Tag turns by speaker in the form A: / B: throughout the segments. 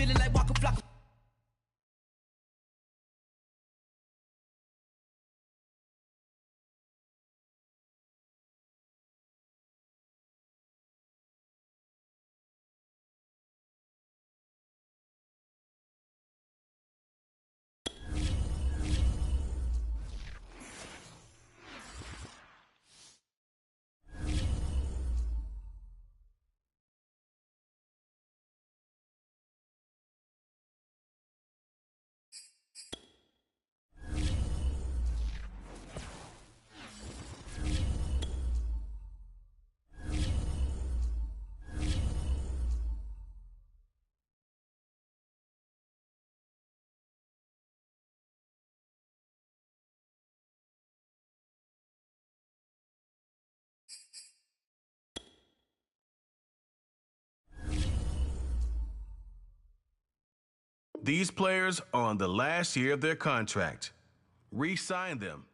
A: feeling like Waka Flocka.
B: These players are on the last year of their contract. Re-sign them.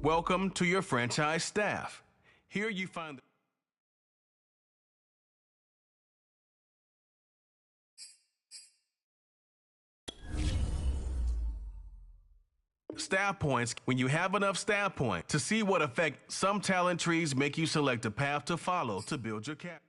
B: Welcome to your franchise staff. Here you find staff points when you have enough staff points to see what effect some talent trees make you select a path to follow to build your character.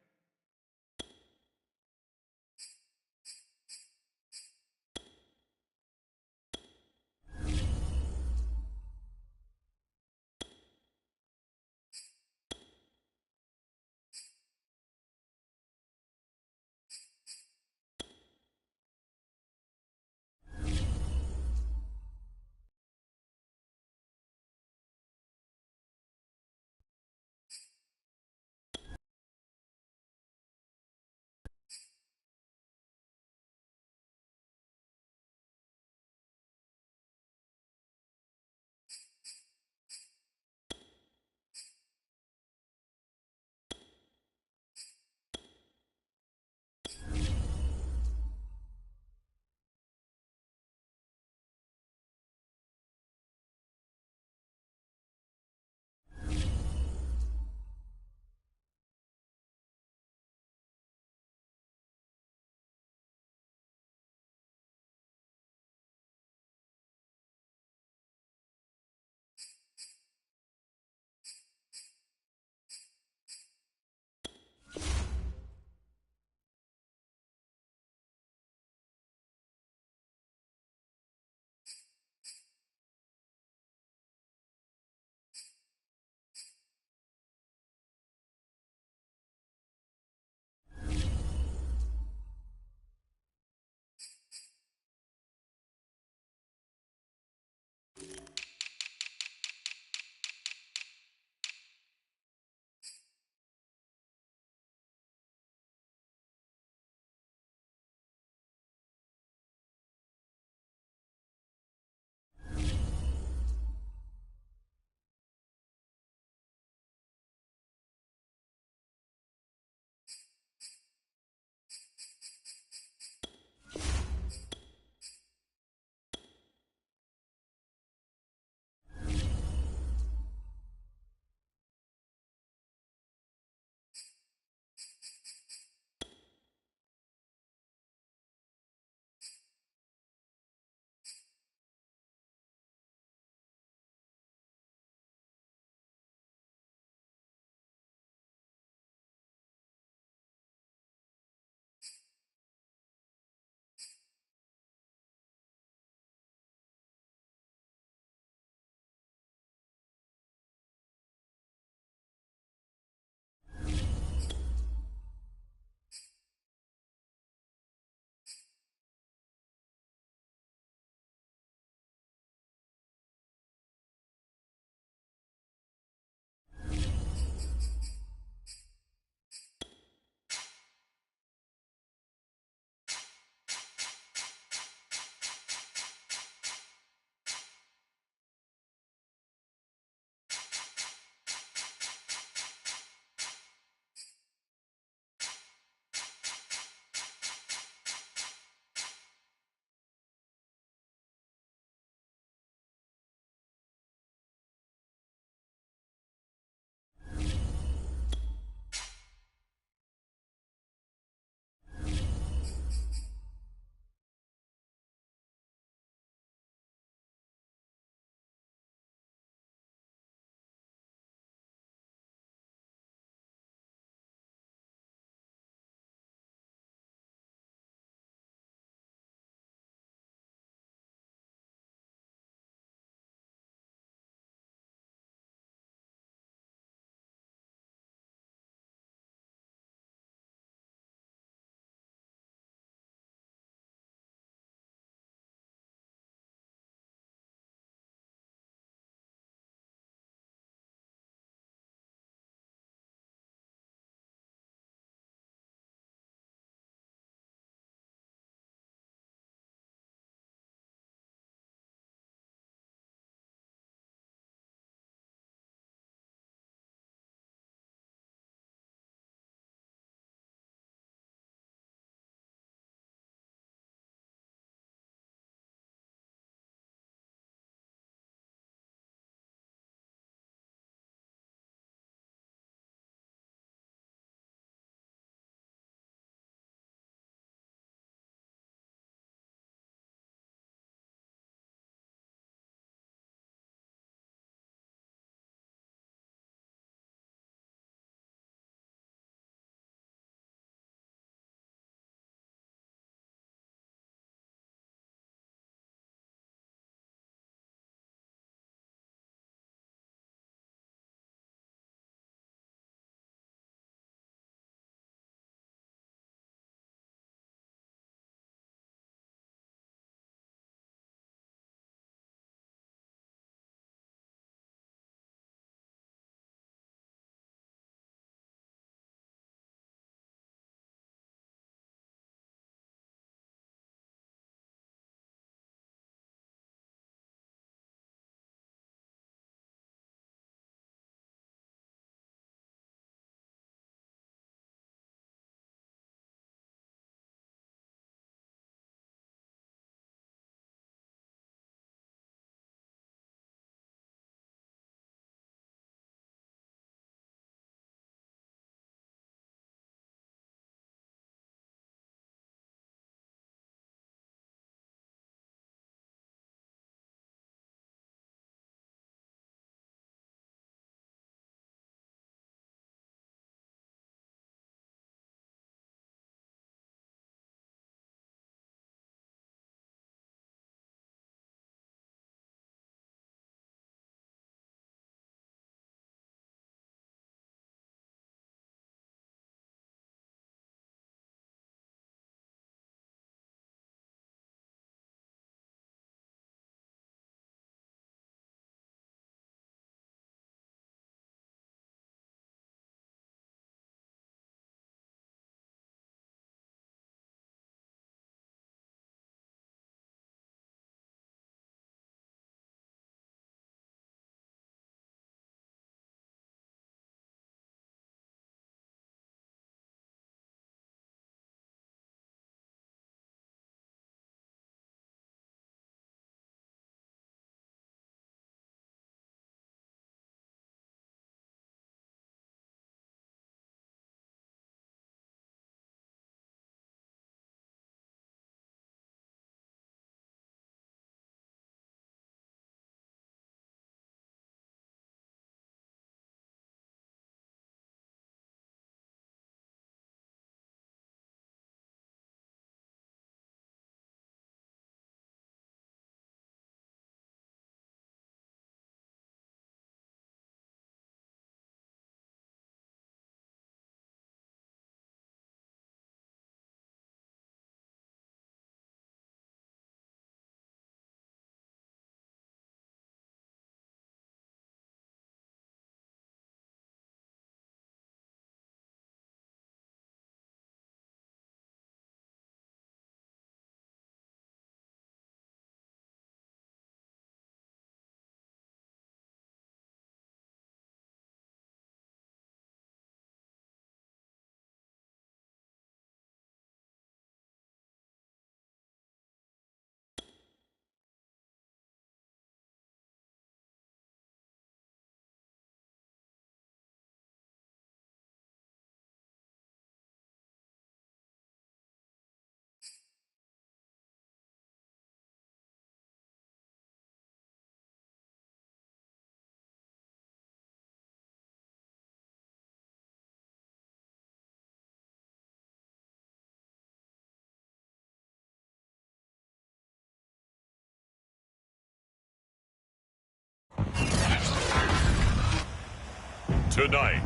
A: Tonight,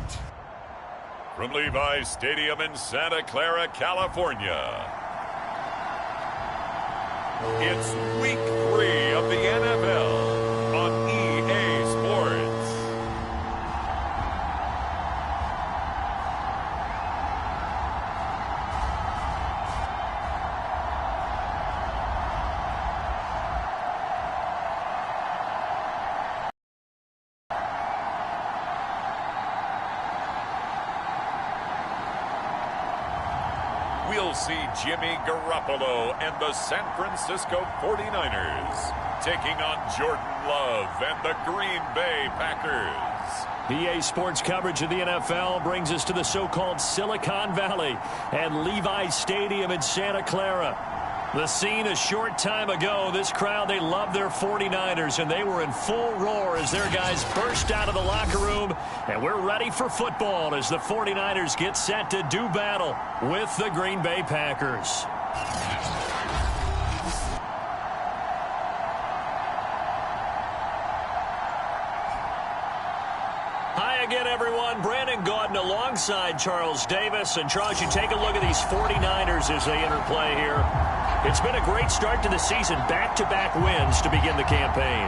A: from Levi's Stadium in Santa Clara, California, it's Week 3 of the NFL on EA Sports. We'll see Jimmy Garoppolo and the San Francisco 49ers taking on Jordan Love and the Green Bay Packers.
C: EA Sports coverage of the NFL brings us to the so-called Silicon Valley and Levi's Stadium in Santa Clara. The scene a short time ago, this crowd, they love their 49ers, and they were in full roar as their guys burst out of the locker room. And we're ready for football as the 49ers get set to do battle with the Green Bay Packers. Hi again, everyone. Brandon Gaudin alongside Charles Davis. And Charles, you take a look at these 49ers as they interplay here. It's been a great start to the season, back-to-back wins to begin the campaign.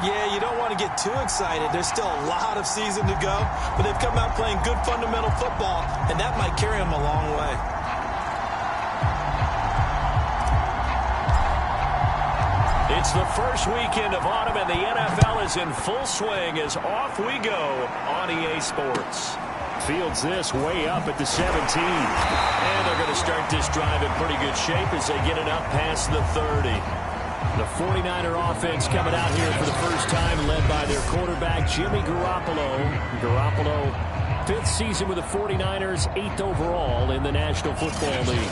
D: Yeah, you don't want to get too excited. There's still a lot of season to go, but they've come out playing good fundamental football, and that might carry them a long way.
C: It's the first weekend of autumn, and the NFL is in full swing as off we go on EA Sports. Fields this way up at the 17. And they're going to start this drive in pretty good shape as they get it up past the 30. The 49er offense coming out here for the first time, led by their quarterback, Jimmy Garoppolo. Garoppolo, 5th season with the 49ers, 8th overall in the National Football League.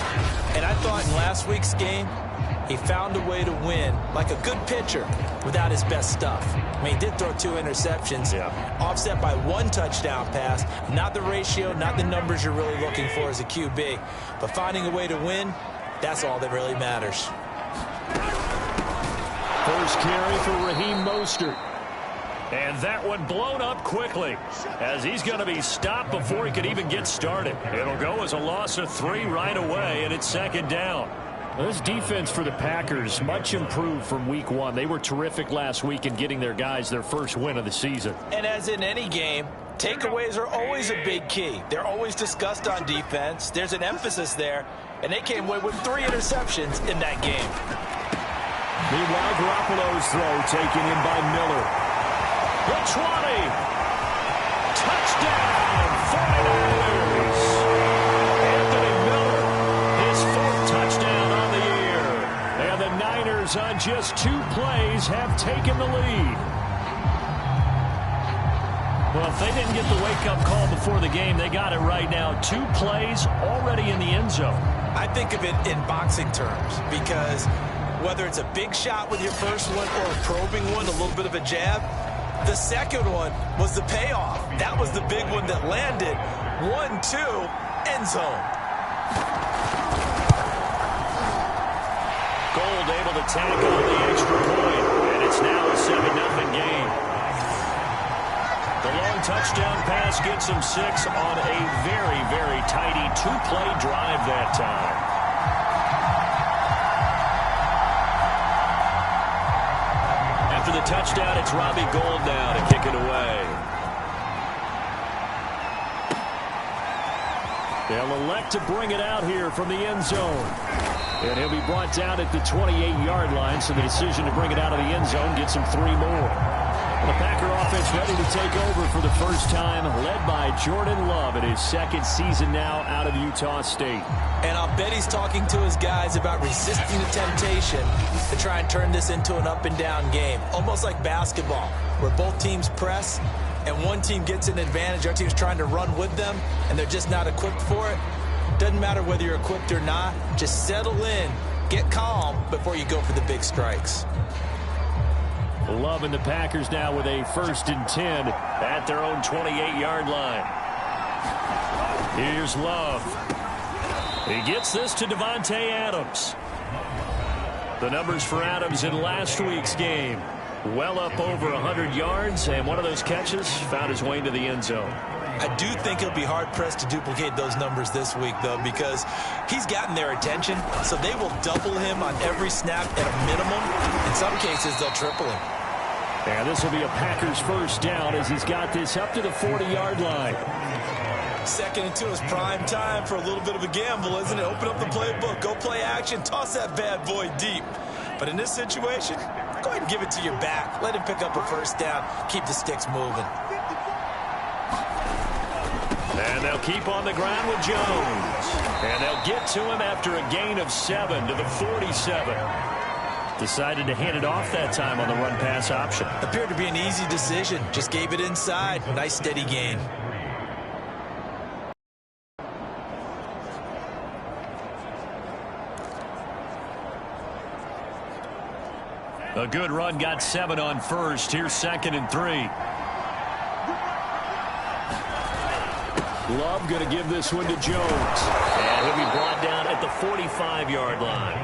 D: And I thought in last week's game, he found a way to win, like a good pitcher, without his best stuff. I mean, he did throw 2 interceptions, offset by 1 touchdown pass. Not the ratio, not the numbers you're really looking for as a QB. But finding a way to win, that's all that really matters.
C: First carry for Raheem Mostert. And that one blown up quickly as he's going to be stopped before he could even get started. It'll go as a loss of 3 right away, and it's 2nd down. Well, this defense for the Packers, much improved from week 1. They were terrific last week in getting their guys their first win of the season.
D: And as in any game, takeaways are always a big key. They're always discussed on defense. There's an emphasis there, and they came away with 3 interceptions in that game.
C: Meanwhile, Garoppolo's throw taken in by Miller. The 20. Touchdown, 49ers. Anthony Miller, his 4th touchdown on the year. And the Niners on just 2 plays have taken the lead. Well, if they didn't get the wake-up call before the game, they got it right now. 2 plays already in the end zone.
D: I think of it in boxing terms because whether it's a big shot with your first one or a probing one, a little bit of a jab, the second one was the payoff. That was the big one that landed. 1-2, end zone.
C: Gold able to tag on the extra point, and it's now a 7-0 game. The long touchdown pass gets him 6 on a very, very tidy 2-play drive that time. After the touchdown, it's Robbie Gould now to kick it away. They'll elect to bring it out here from the end zone. And he'll be brought down at the 28-yard line, so the decision to bring it out of the end zone gets him 3 more. The Packer offense ready to take over for the first time, led by Jordan Love in his 2nd season now out of Utah State.
D: And I'll bet he's talking to his guys about resisting the temptation to try and turn this into an up-and-down game, almost like basketball, where both teams press and one team gets an advantage. Our team's trying to run with them, and they're just not equipped for it. Doesn't matter whether you're equipped or not. Just settle in, get calm before you go for the big strikes.
C: Love and the Packers now with a 1st and 10 at their own 28-yard line. Here's Love. He gets this to Devontae Adams. The numbers for Adams in last week's game. Well up over 100 yards, and one of those catches found his way into the end zone.
D: I do think he'll be hard-pressed to duplicate those numbers this week, though, because he's gotten their attention, so they will double him on every snap at a minimum. In some cases, they'll triple him.
C: And this will be a Packers first down as he's got this up to the 40-yard line.
D: 2nd and 2 is prime time for a little bit of a gamble, isn't it? Open up the playbook, go play action, toss that bad boy deep. But in this situation, go ahead and give it to your back. Let him pick up a first down. Keep the sticks moving.
C: And they'll keep on the ground with Jones. And they'll get to him after a gain of 7 to the 47. Decided to hand it off that time on the run-pass option.
D: Appeared to be an easy decision. Just gave it inside. Nice steady gain.
C: A good run, got 7 on first. Here's 2nd and 3. Love going to give this one to Jones. And he'll be brought down at the 45-yard line.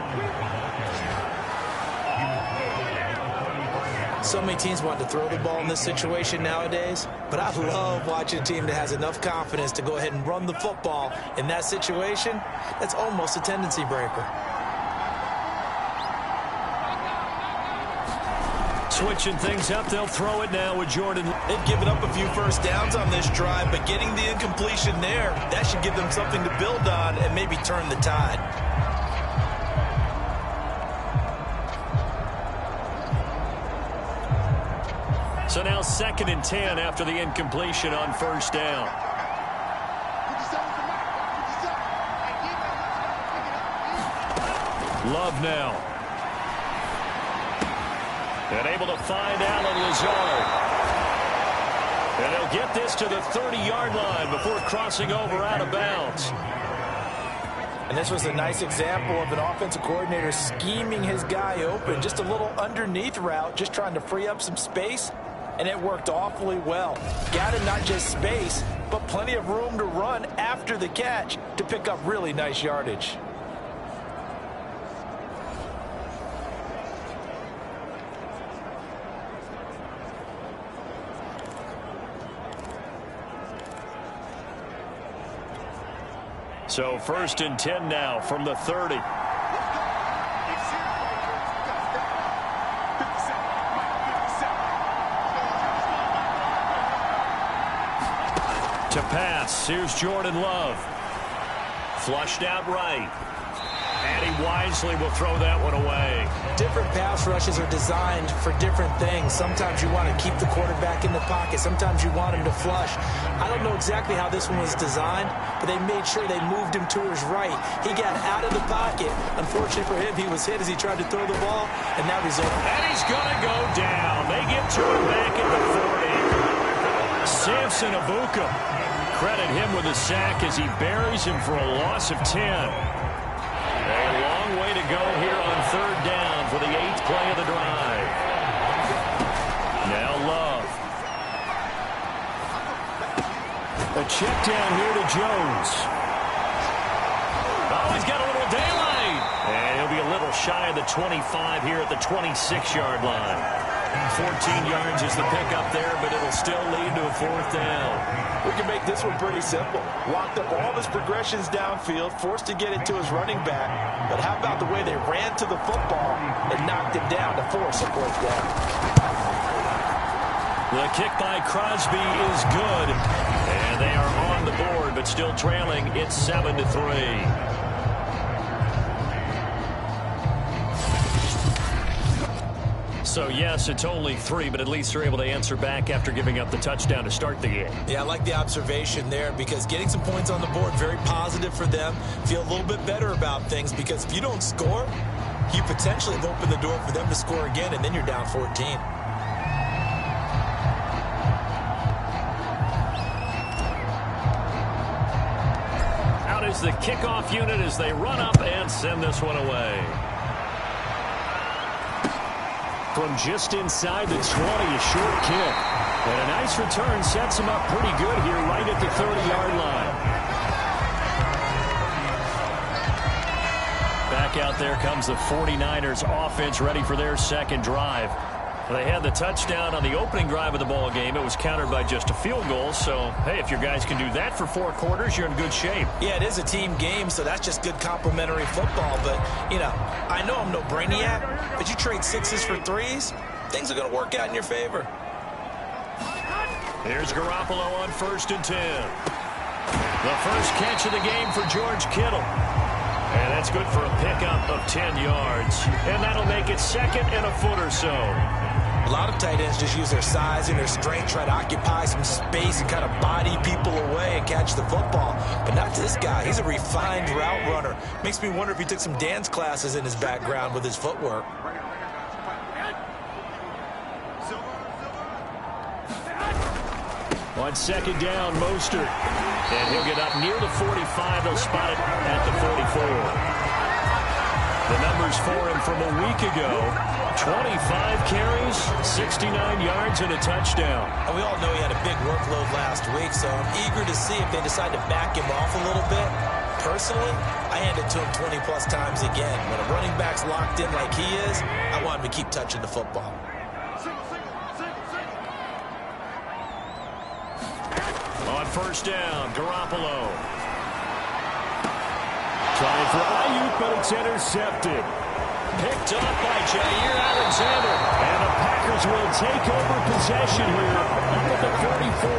D: So many teams want to throw the ball in this situation nowadays, but I love watching a team that has enough confidence to go ahead and run the football. In that situation, that's almost a tendency breaker.
C: Switching things up, they'll throw it now with Jordan.
D: They've given up a few first downs on this drive, but getting the incompletion there, that should give them something to build on and maybe turn the tide.
C: So now 2nd and 10 after the incompletion on first down. Love now. And able to find Allen Lazard. And he'll get this to the 30-yard line before crossing over out of bounds.
D: And this was a nice example of an offensive coordinator scheming his guy open. Just a little underneath route, just trying to free up some space. And it worked awfully well. Got him not just space, but plenty of room to run after the catch to pick up really nice yardage.
C: So 1st and 10 now from the 30. To pass, here's Jordan Love. Flushed out right. And he wisely will throw that one away.
D: Different pass rushes are designed for different things. Sometimes you want to keep the quarterback in the pocket. Sometimes you want him to flush. I don't know exactly how this one was designed, but they made sure they moved him to his right. He got out of the pocket. Unfortunately for him, he was hit as he tried to throw the ball, and that resulted.
C: And he's going to go down. They get to him back at the 40. Samson Abuka. Credit him with a sack as he buries him for a loss of 10. A long way to go here on 3rd down for the 8th play of the drive. Now Love. A check down here to Jones. Oh, he's got a little daylight. And he'll be a little shy of the 25 here at the 26-yard line. 14 yards is the pickup there, but it'll still lead to a 4th down.
D: We can make this one pretty simple. Locked up all of his progressions downfield, forced to get it to his running back. But how about the way they ran to the football and knocked him down to force a 4th down?
C: The kick by Crosby is good. And they are on the board, but still trailing. It's 7-3. So, yes, it's only 3, but at least they're able to answer back after giving up the touchdown to start the game.
D: Yeah, I like the observation there because getting some points on the board, very positive for them. Feel a little bit better about things because if you don't score, you potentially have opened the door for them to score again, and then you're down 14.
C: Out is the kickoff unit as they run up and send this one away. From just inside the 20, a short kick. And a nice return sets him up pretty good here right at the 30-yard line. Back out there comes the 49ers offense ready for their second drive. They had the touchdown on the opening drive of the ball game. It was countered by just a field goal. So, hey, if your guys can do that for 4 quarters, you're in good shape.
D: Yeah, it is a team game, so that's just good complementary football. But, you know I'm no brainiac, but you trade 6s for 3s, things are going to work out in your favor.
C: Here's Garoppolo on 1st and 10. The first catch of the game for George Kittle. And that's good for a pickup of 10 yards. And that'll make it 2nd and a foot or so.
D: A lot of tight ends just use their size and their strength, try to occupy some space and kind of body people away and catch the football. But not this guy. He's a refined route runner. Makes me wonder if he took some dance classes in his background with his footwork.
C: On 2nd down, Mostert. And he'll get up near the 45. They'll spot it at the 44. The numbers for him from a week ago. 25 carries, 69 yards, and a touchdown.
D: And we all know he had a big workload last week, so I'm eager to see if they decide to back him off a little bit. Personally, I hand it to him 20-plus times again. When a running back's locked in like he is, I want him to keep touching the football.
C: On 1st down, Garoppolo. Trying for Ayuk, but it's intercepted. Picked up by Jair Alexander. And the Packers will take over possession here up at the 44.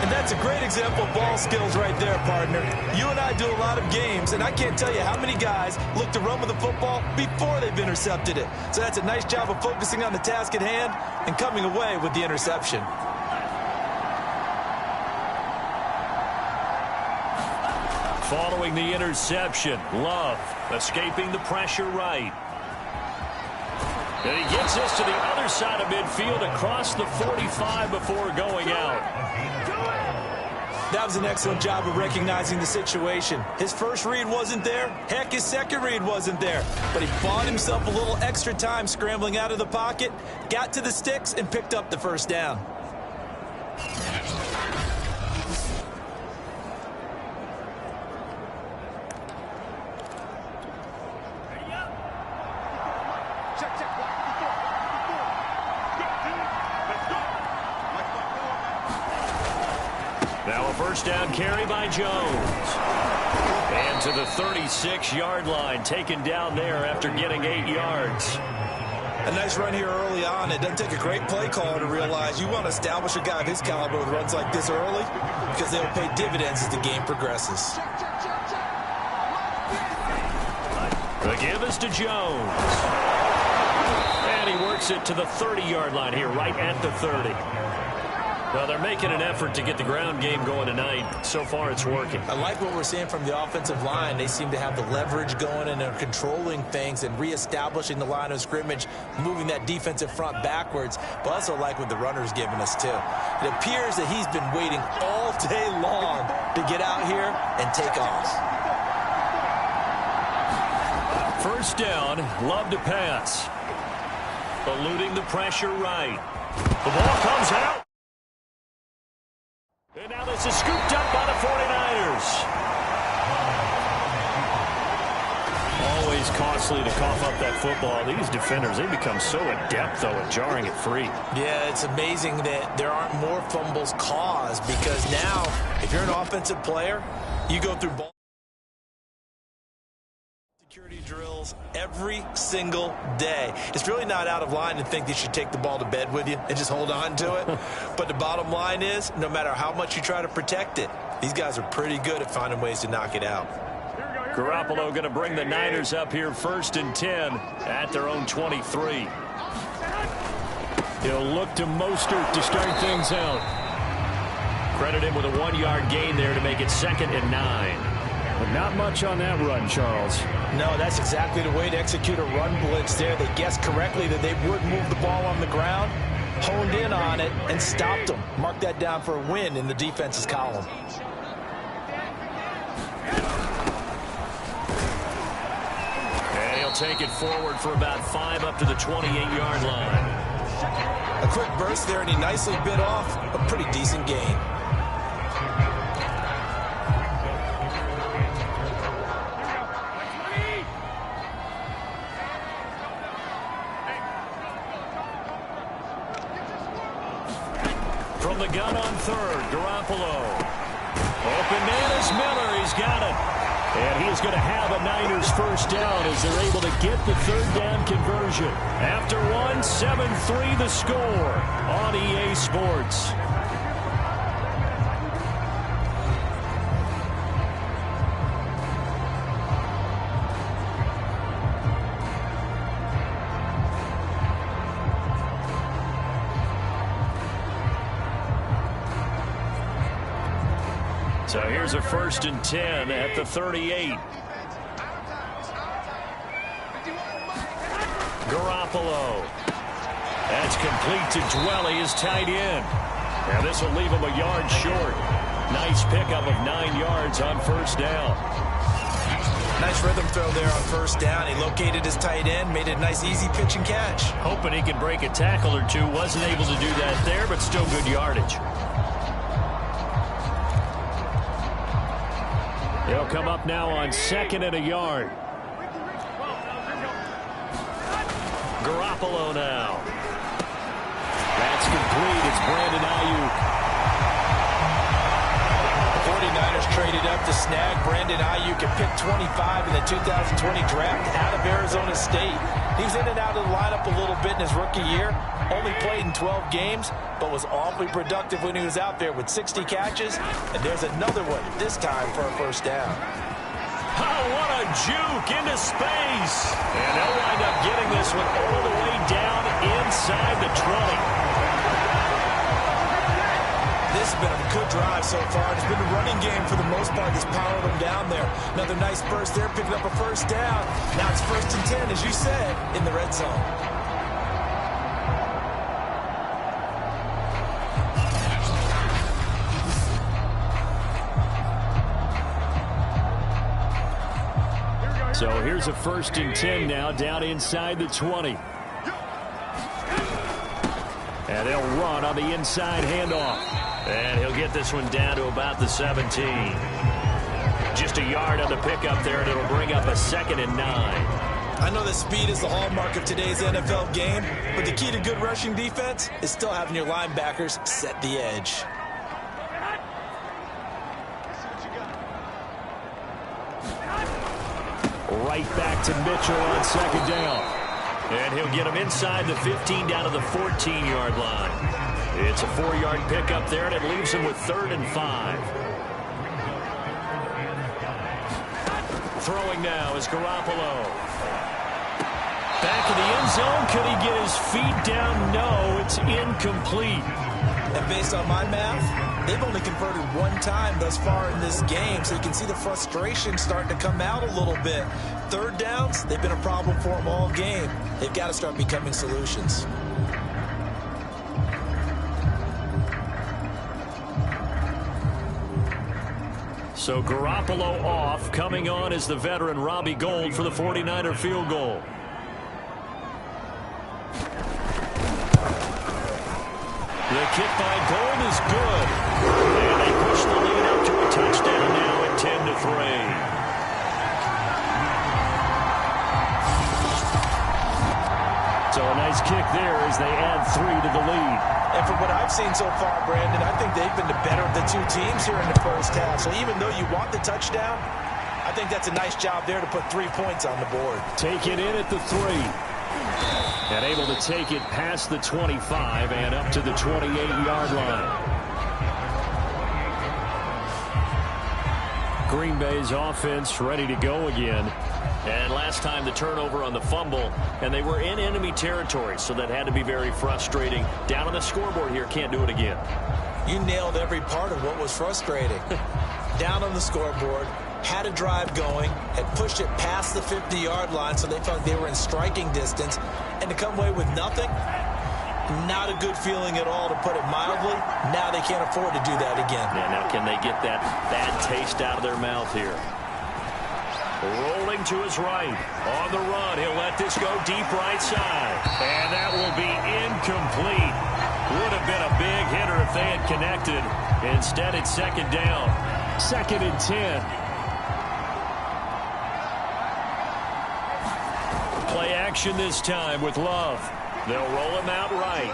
D: And that's a great example of ball skills right there, partner. You and I do a lot of games, and I can't tell you how many guys look to run with the football before they've intercepted it. So that's a nice job of focusing on the task at hand and coming away with the interception.
C: Following the interception, Love escaping the pressure right. And he gets this to the other side of midfield across the 45 before going out.
D: That was an excellent job of recognizing the situation. His first read wasn't there. Heck, his second read wasn't there. But he bought himself a little extra time scrambling out of the pocket, got to the sticks, and picked up the 1st down.
C: Now a 1st down carry by Jones. And to the 36-yard line, taken down there after getting 8 yards.
D: A nice run here early on. It doesn't take a great play caller to realize you want to establish a guy of his caliber with runs like this early because they'll pay dividends as the game progresses.
C: The give is to Jones. And he works it to the 30-yard line here, right at the 30. Well, they're making an effort to get the ground game going tonight. So far, it's working.
D: I like what we're seeing from the offensive line. They seem to have the leverage going, and they're controlling things and reestablishing the line of scrimmage, moving that defensive front backwards. But I also like what the runner's giving us, too. It appears that he's been waiting all day long to get out here and take off.
C: 1st down, Love to pass. Eluding the pressure right. The ball comes out. And now this is scooped up by the 49ers. Always costly to cough up that football. These defenders, they become so adept, though, at jarring it free.
D: Yeah, it's amazing that there aren't more fumbles caused because now, if you're an offensive player, you go through ball security drills every single day. It's really not out of line to think that you should take the ball to bed with you and just hold on to it. But the bottom line is, no matter how much you try to protect it, these guys are pretty good at finding ways to knock it out.
C: Garoppolo going to bring the Niners up here 1st and 10 at their own 23. He'll look to Mostert to start things out. Credit him with a 1-yard gain there to make it 2nd and 9. But not much on that run, Charles.
D: No, that's exactly the way to execute a run blitz there. They guessed correctly that they would move the ball on the ground, honed in on it, and stopped them. Mark that down for a win in the defense's column.
C: And he'll take it forward for about 5 up to the 28-yard line.
D: A quick burst there, and he nicely bit off a pretty decent gain.
C: From the gun on third, Garoppolo. Open man is Miller. He's got it. And he is going to have a Niners first down as they're able to get the third down conversion. After one, 7-3 the score on EA Sports. So here's a 1st and 10 at the 38. Garoppolo. That's complete to Dwelly, his tight end. Now this will leave him a yard short. Nice pickup of 9 yards on first down.
D: Nice rhythm throw there on first down. He located his tight end, made it a nice easy pitch and catch.
C: Hoping he could break a tackle or two. Wasn't able to do that there, but still good yardage. He'll come up now on 2nd and a yard. Garoppolo now. That's complete. It's Brandon Ayuk.
D: The 49ers traded up to snag Brandon Ayuk at pick 25 in the 2020 draft out of Arizona State. He was in and out of the lineup a little bit in his rookie year. Only played in 12 games, but was awfully productive when he was out there with 60 catches. And there's another one, this time for a first down.
C: Oh, what a juke into space. And they'll wind up getting this one all the way down inside the 20.
D: This has been a good drive so far. It's been a running game for the most part that's powered them down there. Another nice burst there, picking up a first down. Now it's 1st and 10, as you said, in the red zone.
C: So here's a 1st and 10 now down inside the 20. And they'll run on the inside handoff. And he'll get this one down to about the 17. Just a yard on the pickup there, and it'll bring up a 2nd and 9.
D: I know that speed is the hallmark of today's NFL game, but the key to good rushing defense is still having your linebackers set the edge.
C: Right back to Mitchell on 2nd down. And he'll get him inside the 15 down to the 14-yard line. It's a 4-yard pickup there, and it leaves him with 3rd and 5. Throwing now is Garoppolo. Back in the end zone. Could he get his feet down? No, it's incomplete.
D: And based on my math, they've only converted 1 time thus far in this game, so you can see the frustration starting to come out a little bit. 3rd downs, they've been a problem for them all game. They've got to start becoming solutions.
C: So Garoppolo off. Coming on is the veteran Robbie Gould for the 49er field goal. The kick by Gould is good. And they push the lead up to a touchdown now at 10-3. So a nice kick there as they add 3 to the lead.
D: And from what I've seen so far, Brandon, I think they've been the better of the 2 teams here in the first half. So even though you want the touchdown, I think that's a nice job there to put 3 points on the board.
C: Take it in at the 3. And able to take it past the 25 and up to the 28-yard line. Green Bay's offense ready to go again. And last time the turnover on the fumble, and they were in enemy territory, so that had to be very frustrating. Down on the scoreboard here, can't do it again.
D: You nailed every part of what was frustrating. Down on the scoreboard, had a drive going, had pushed it past the 50-yard line, so they felt like they were in striking distance, and to come away with nothing, not a good feeling at all, to put it mildly. Now they can't afford to do that again.
C: Yeah, now can they get that bad taste out of their mouth here? Rolling to his right. On the run, he'll let this go deep right side. And that will be incomplete. Would have been a big hitter if they had connected. Instead, it's 2nd down. 2nd and 10. Play action this time with Love. They'll roll him out right.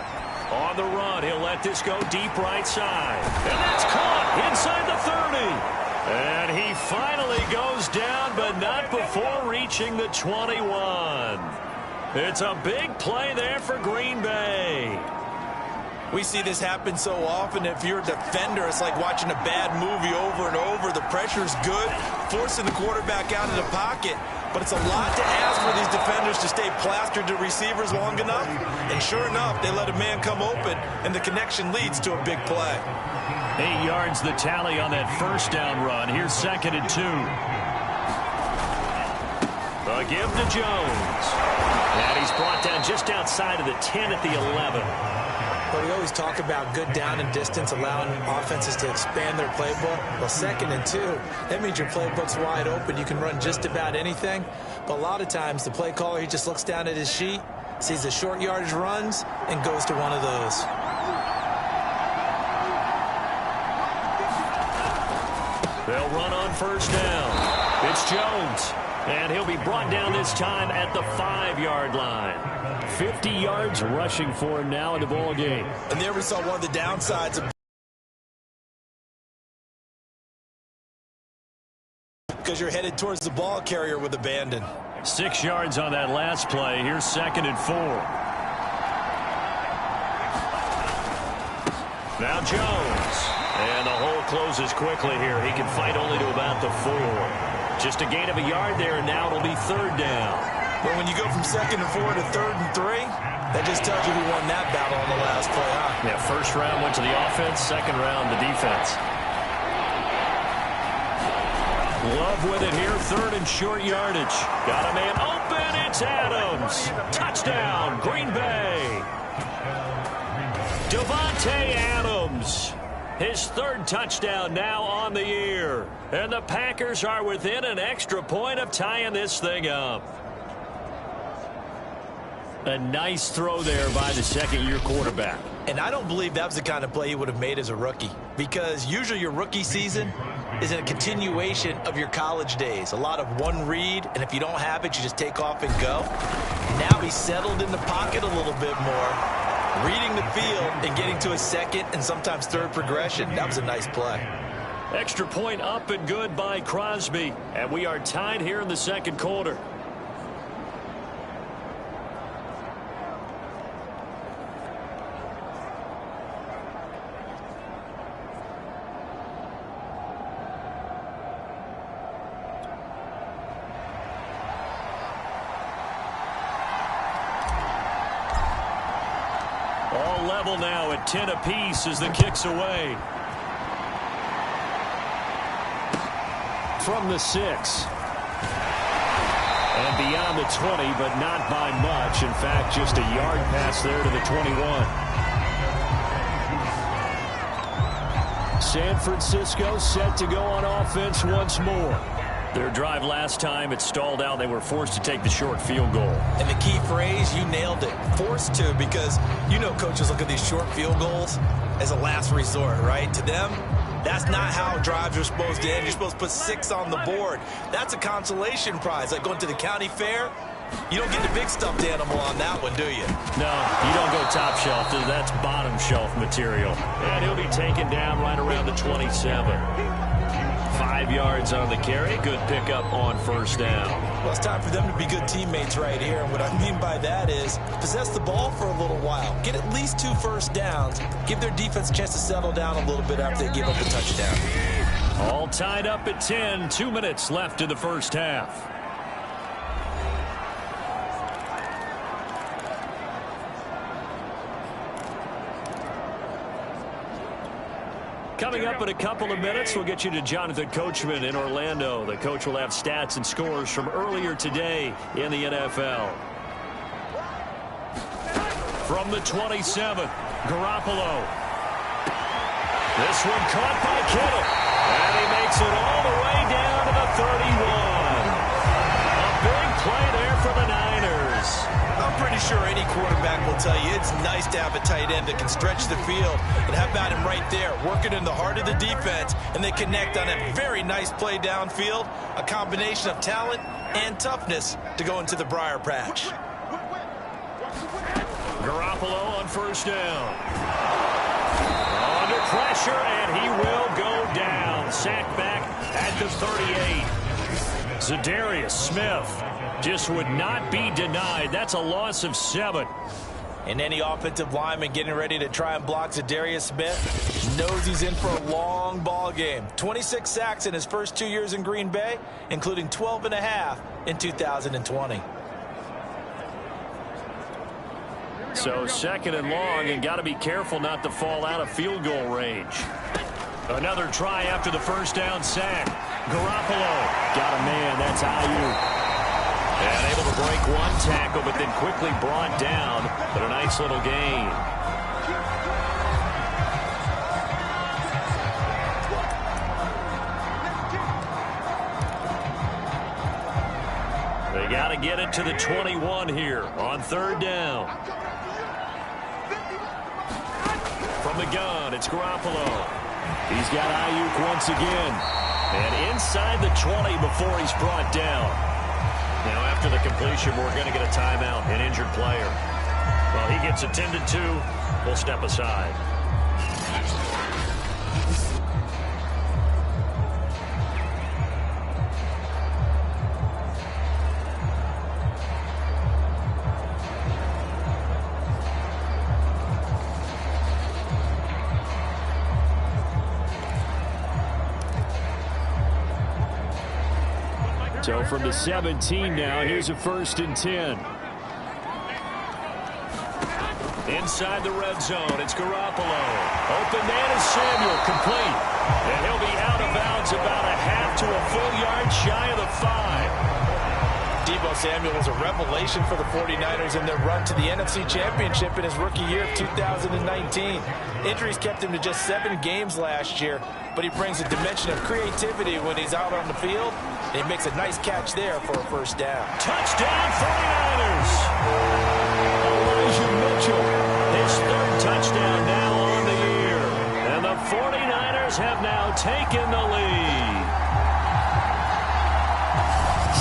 C: On the run, he'll let this go deep right side. And that's caught inside the 30. And he finally goes down, but not before reaching the 21. It's a big play there for Green Bay.
D: We see this happen so often. If you're a defender, it's like watching a bad movie over and over. The pressure's good, forcing the quarterback out of the pocket. But it's a lot to ask for these defenders to stay plastered to receivers long enough. And sure enough, they let a man come open, and the connection leads to a big play.
C: 8 yards the tally on that first down run. Here's 2nd and 2. A give to Jones. And he's brought down just outside of the 10 at the 11.
D: But we always talk about good down and distance, allowing offenses to expand their playbook. Well, 2nd and 2, that means your playbook's wide open. You can run just about anything. But a lot of times, the play caller, he just looks down at his sheet, sees the short yardage runs, and goes to one of those.
C: They'll run on first down. It's Jones. And he'll be brought down this time at the 5-yard line. 50 yards rushing for him now in the ball game.
D: And there we saw one of the downsides of because you're headed towards the ball carrier with abandon.
C: 6 yards on that last play. Here's 2nd and 4. Now Jones. And the hole closes quickly here. He can fight only to about the 4. Just a gain of a yard there, and now it'll be 3rd down.
D: But when you go from 2nd and 4 to 3rd and 3, that just tells you who won that battle on the last play, huh?
C: Yeah, first round went to the offense, 2nd round the defense. Love with it here, 3rd and short yardage. Got a man open, it's Adams. Touchdown, Green Bay. Devontae Adams. His 3rd touchdown now on the year. And the Packers are within an extra point of tying this thing up. A nice throw there by the 2nd-year quarterback.
D: And I don't believe that was the kind of play he would have made as a rookie. Because usually your rookie season is a continuation of your college days. A lot of one read, and if you don't have it, you just take off and go. Now he's settled in the pocket a little bit more, reading the field and getting to a 2nd and sometimes 3rd progression. That was a nice play.
C: Extra point up and good by Crosby. And we are tied here in the 2nd quarter. All level now at 10 apiece as the kick's away. From the 6. And beyond the 20, but not by much. In fact, just a yard pass there to the 21. San Francisco set to go on offense once more. Their drive last time, it stalled out. They were forced to take the short field goal.
D: And the key phrase, you nailed it. Forced to, because you know coaches look at these short field goals as a last resort, right? To them, that's not how drives are supposed to end. You're supposed to put 6 on the board. That's a consolation prize. Like going to the county fair, you don't get the big stuffed animal on that one, do you?
C: No, you don't go top shelf. That's bottom shelf material. And he'll be taken down right around the 27. 5 yards on the carry. Good pickup on first down.
D: Well, it's time for them to be good teammates right here. And what I mean by that is possess the ball for a little while. Get at least 2 first downs. Give their defense a chance to settle down a little bit after they give up the touchdown.
C: All tied up at 10. 2 minutes left in the first half. Coming up in a couple of minutes, we'll get you to Jonathan Coachman in Orlando. The coach will have stats and scores from earlier today in the NFL. From the 27, Garoppolo. This one caught by Kittle. And he makes it all the way down to the 31. A big play there for the Niners.
D: I'm pretty sure any quarterback will tell you it's nice to have a tight end that can stretch the field. And how about him right there, working in the heart of the defense, and they connect on a very nice play downfield, a combination of talent and toughness to go into the briar patch.
C: Garoppolo on first down. Under pressure, and he will go down. Sacked back at the 38. Zadarius Smith just would not be denied. That's a loss of 7.
D: And any offensive lineman getting ready to try and block Zadarius Smith knows he's in for a long ball game. 26 sacks in his first 2 years in Green Bay, including 12.5 in 2020.
C: So 2nd and long, and got to be careful not to fall out of field goal range. Another try after the first down sack. Garoppolo got a man. That's Ayuk. And able to break one tackle, but then quickly brought down. But a nice little gain. They got to get it to the 21 here on 3rd down. From the gun, it's Garoppolo. He's got Ayuk once again. And inside the 20 before he's brought down. Now, after the completion, we're going to get a timeout, an injured player. Well, he gets attended to. We'll step aside. So from the 17 now, here's a 1st and 10. Inside the red zone, it's Garoppolo. Open man is Samuel, complete. And he'll be out of bounds about a half to a full yard shy of the 5.
D: Deebo Samuel was a revelation for the 49ers in their run to the NFC Championship in his rookie year of 2019. Injuries kept him to just 7 games last year, but he brings a dimension of creativity when he's out on the field. And he makes a nice catch there for a 1st down.
C: Touchdown 49ers! Elijah Mitchell, his 3rd touchdown now on the year. And the 49ers have now taken the lead.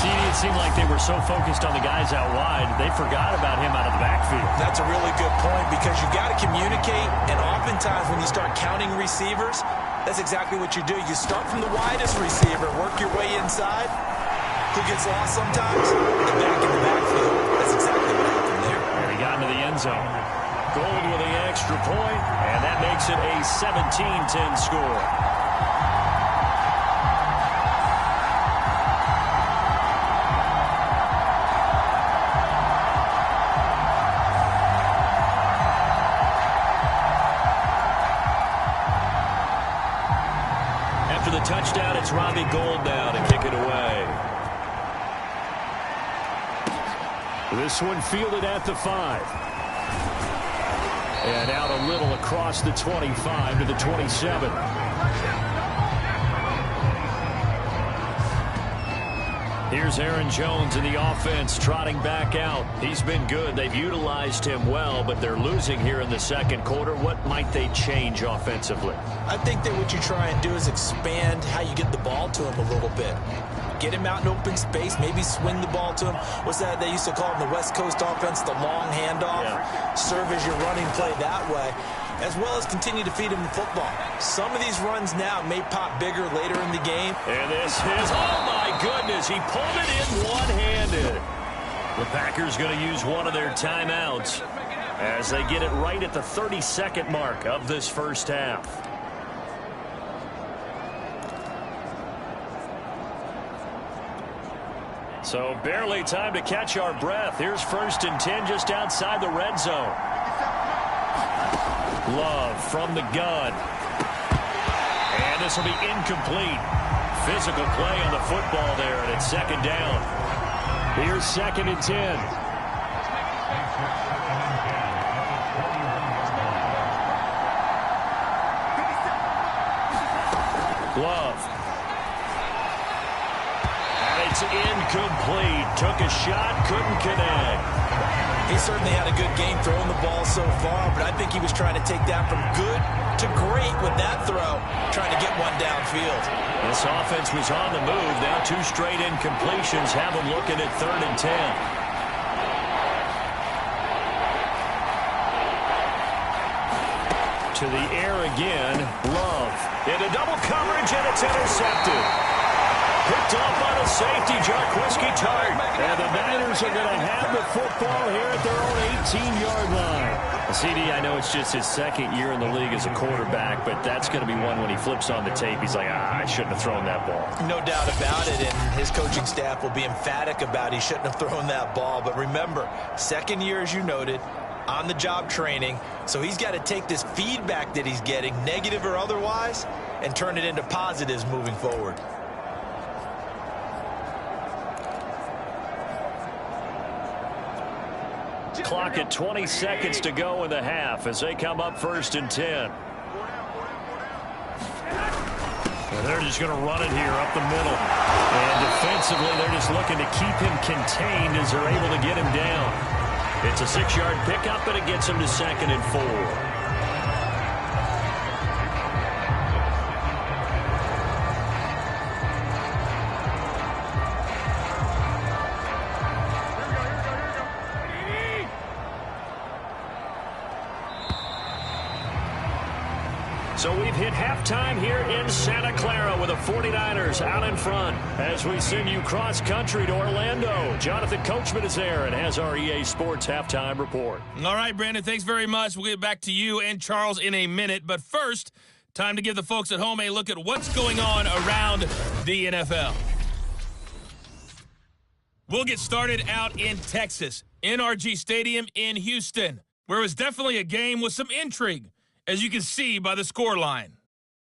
C: See, it seemed like they were so focused on the guys out wide, they forgot about him out of the backfield.
D: That's a really good point because you got to communicate, and oftentimes when you start counting receivers, that's exactly what you do. You start from the widest receiver, work your way inside. Who gets lost sometimes? The back in the backfield. That's exactly what happened there.
C: And he got into the end zone. Gold with the extra point, and that makes it a 17-10 score. The touchdown, it's Robbie Gould now to kick it away. This one fielded at the 5. And out a little across the 25 to the 27. Here's Aaron Jones in the offense trotting back out. He's been good. They've utilized him well, but they're losing here in the 2nd quarter. What might they change offensively?
D: I think that what you try and do is expand how you get the ball to him a little bit. Get him out in open space, maybe swing the ball to him. What's that they used to call in the West Coast offense, the long handoff? Yeah. Serve as your running play that way, as well as continue to feed him the football. Some of these runs now may pop bigger later in the game.
C: And this is, oh my goodness, he pulled it in one-handed. The Packers going to use one of their timeouts as they get it right at the 32nd mark of this 1st half. So barely time to catch our breath. Here's 1st and 10 just outside the red zone. Love from the gun. And this will be incomplete. Physical play on the football there, and it's 2nd down. Here's 2nd and 10. Love. And it's incomplete. Took a shot, couldn't connect.
D: He certainly had a good game throwing the ball so far, but I think he was trying to take that from good to great with that throw, trying to get one downfield.
C: This offense was on the move. Now 2 straight incompletions have them looking at 3rd and 10. To the air again. Love. Into double coverage, and it's intercepted. Picked off by the safety, Jarquiski Tart. And the Niners are going to have the football here at their own 18-yard line. CD, I know it's just his second year in the league as a quarterback, but that's going to be one when he flips on the tape. He's like, I shouldn't have thrown that ball.
D: No doubt about it, and his coaching staff will be emphatic about he shouldn't have thrown that ball. But remember, second year, as you noted, on-the-job training, so he's got to take this feedback that he's getting, negative or otherwise, and turn it into positives moving forward.
C: Clock at 20 seconds to go in the half as they come up 1st and 10. And they're just going to run it here up the middle. And defensively, they're just looking to keep him contained as they're able to get him down. It's a 6-yard pickup, and it gets him to 2nd and 4. So we've hit halftime here in Santa Clara with the 49ers out in front as we send you cross-country to Orlando. Jonathan Coachman is there and has our EA Sports halftime report.
E: All right, Brandon, thanks very much. We'll get back to you and Charles in a minute. But first, time to give the folks at home a look at what's going on around the NFL. We'll get started out in Texas, NRG Stadium in Houston, where it was definitely a game with some intrigue, as you can see by the scoreline.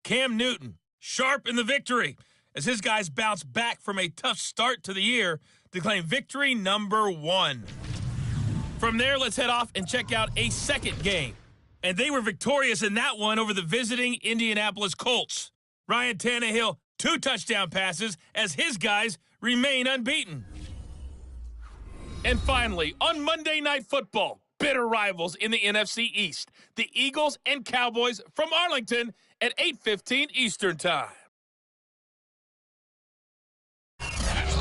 E: Cam Newton, sharp in the victory, as his guys bounce back from a tough start to the year to claim victory number 1. From there, let's head off and check out a second game. And they were victorious in that one over the visiting Indianapolis Colts. Ryan Tannehill, 2 touchdown passes as his guys remain unbeaten. And finally, on Monday Night Football, bitter rivals in the NFC East, the Eagles and Cowboys from Arlington at 8:15 Eastern Time.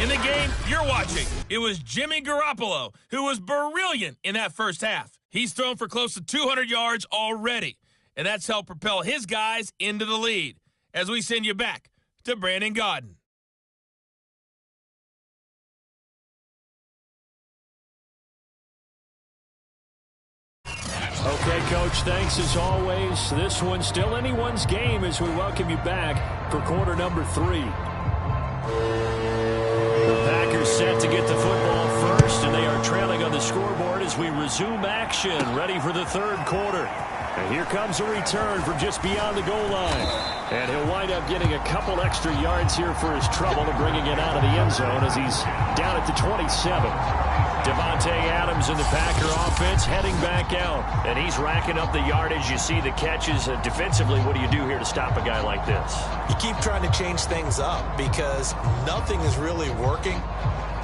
E: In the game you're watching, it was Jimmy Garoppolo who was brilliant in that first half. He's thrown for close to 200 yards already, and that's helped propel his guys into the lead. As we send you back to Brandon Gaudin.
C: Okay, Coach, thanks as always. This one's still anyone's game as we welcome you back for quarter number 3. The Packers set to get the football first, and they are trailing on the scoreboard as we resume action, ready for the third quarter. And here comes a return from just beyond the goal line. And he'll wind up getting a couple extra yards here for his trouble and bringing it out of the end zone as he's down at the 27. Devontae Adams in the Packer offense heading back out. And he's racking up the yardage. You see the catches. Defensively, what do you do here to stop a guy like this?
D: You keep trying to change things up because nothing is really working.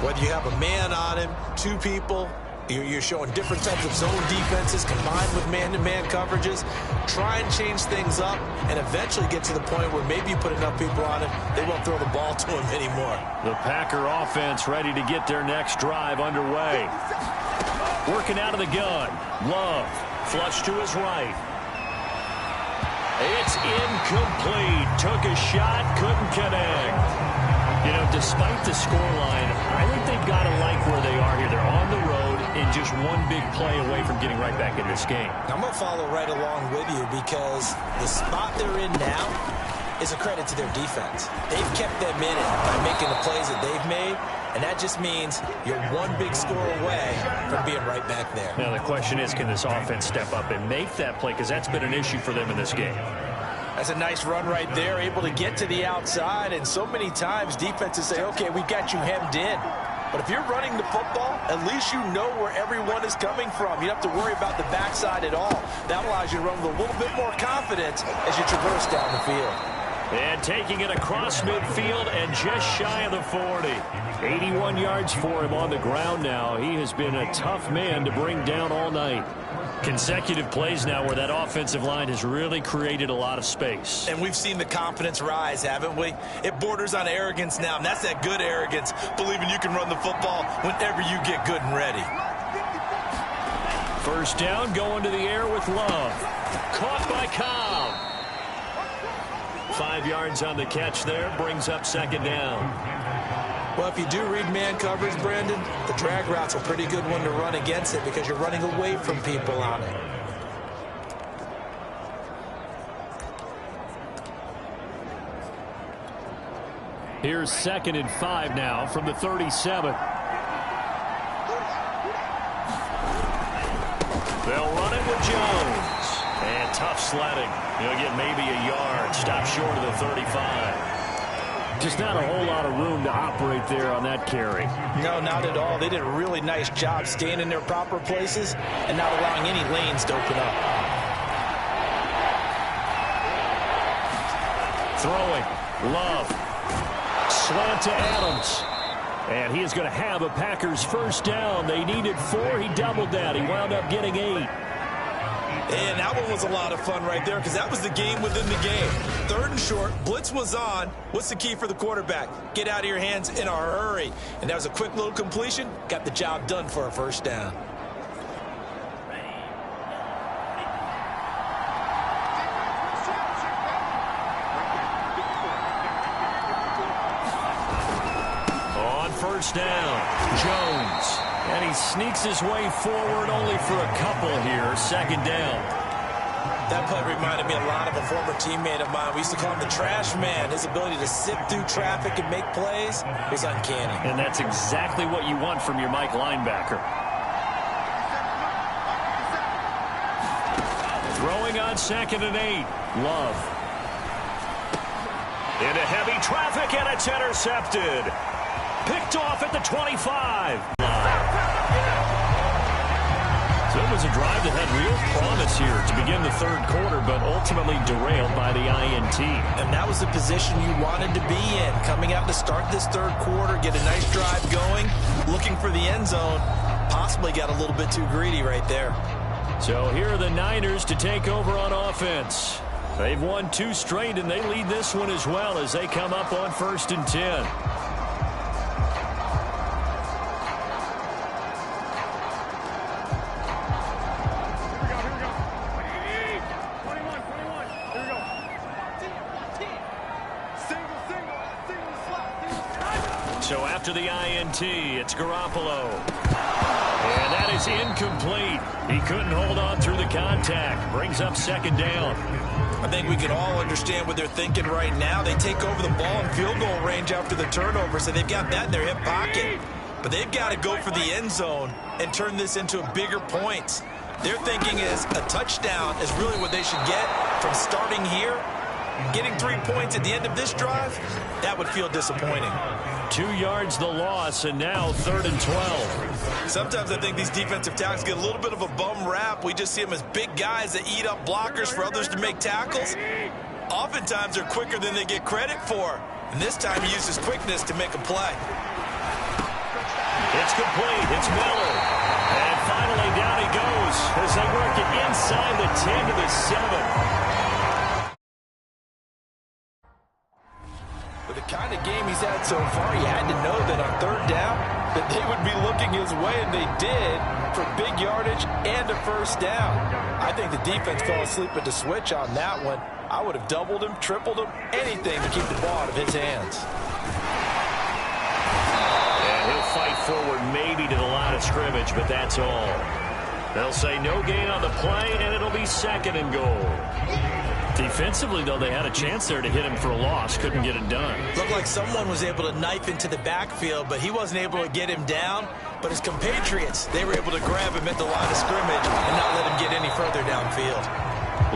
D: Whether you have a man on him, 2 people, you're showing different types of zone defenses combined with man-to-man coverages. Try and change things up and eventually get to the point where maybe you put enough people on him, they won't throw the ball to him anymore.
C: The Packer offense ready to get their next drive underway. Working out of the gun. Love. Flush to his right. It's incomplete. Took a shot, couldn't connect. You know, despite the scoreline, I think they've got to like where they are here. They're on the road and just one big play away from getting right back in this game.
D: I'm going to follow right along with you because the spot they're in now is a credit to their defense. They've kept them in it by making the plays that they've made, and that just means you're one big score away from being right back there.
C: Now, the question is, can this offense step up and make that play? Because that's been an issue for them in this game.
D: That's a nice run right there, able to get to the outside, and so many times defenses say, okay, we got you hemmed in. But if you're running the football, at least you know where everyone is coming from. You don't have to worry about the backside at all. That allows you to run with a little bit more confidence as you traverse down the field.
C: And taking it across midfield and just shy of the 40. 81 yards for him on the ground now. He has been a tough man to bring down all night. Consecutive plays now where that offensive line has really created a lot of space.
D: And we've seen the confidence rise, haven't we? It borders on arrogance now, and that's that good arrogance, believing you can run the football whenever you get good and ready.
C: First down, going to the air with Love. Caught by Cobb. 5 yards on the catch there, brings up second down.
D: Well, if you do read man coverage, Brandon, the drag route's a pretty good one to run against it because you're running away from people on it.
C: Here's 2nd and 5 now from the 37. They'll run it with Jones. And tough sledding. He'll get maybe a yard. Stop short of the 35. Just not a whole lot of room to operate there on that carry.
D: No, not at all. They did a really nice job staying in their proper places and not allowing any lanes to open up.
C: Throwing. Love. Slant to Adams. And he is going to have a Packers first down. They needed 4. He doubled that. He wound up getting 8.
D: And that one was a lot of fun right there because that was the game within the game. 3rd and short. Blitz was on. What's the key for the quarterback? Get out of your hands in a hurry. And that was a quick little completion. Got the job done for a first down.
C: First down, Jones. And he sneaks his way forward only for a couple here. 2nd down.
D: That play reminded me a lot of a former teammate of mine. We used to call him the trash man. His ability to sift through traffic and make plays was uncanny.
C: And that's exactly what you want from your Mike linebacker. Throwing on 2nd and 8. Love. Into heavy traffic, and it's intercepted. Picked off at the 25. So it was a drive that had real promise here to begin the 3rd quarter, but ultimately derailed by the INT.
D: And that was the position you wanted to be in. Coming out to start this 3rd quarter, get a nice drive going, looking for the end zone. Possibly got a little bit too greedy right there.
C: So here are the Niners to take over on offense. They've won 2 straight, and they lead this one as well as they come up on 1st and 10. So after the INT, it's Garoppolo. And that is incomplete. He couldn't hold on through the contact. Brings up 2nd down.
D: I think we can all understand what they're thinking right now. They take over the ball in field goal range after the turnover, so they've got that in their hip pocket. But they've got to go for the end zone and turn this into a bigger point. Their thinking is a touchdown is really what they should get from starting here. Getting 3 points at the end of this drive, that would feel disappointing.
C: 2 yards the loss, and now 3rd and 12.
D: Sometimes I think these defensive tackles get a little bit of a bum rap. We just see them as big guys that eat up blockers for others to make tackles. Oftentimes they're quicker than they get credit for. And this time he uses quickness to make a play.
C: It's complete. It's Miller. And finally down he goes as they work it inside the 10 to the 7.
D: With the kind of game he's had so far, you had to know that on 3rd down that they would be looking his way, and they did, for big yardage and a first down. I think the defense fell asleep at the switch on that one. I would have doubled him, tripled him, anything to keep the ball out of his hands.
C: And he'll fight forward maybe to the line of scrimmage, but that's all. They'll say no gain on the play, and it'll be 2nd and goal. Defensively, though, they had a chance there to hit him for a loss. Couldn't get it done.
D: Looked like someone was able to knife into the backfield, but he wasn't able to get him down. But his compatriots, they were able to grab him at the line of scrimmage and not let him get any further downfield.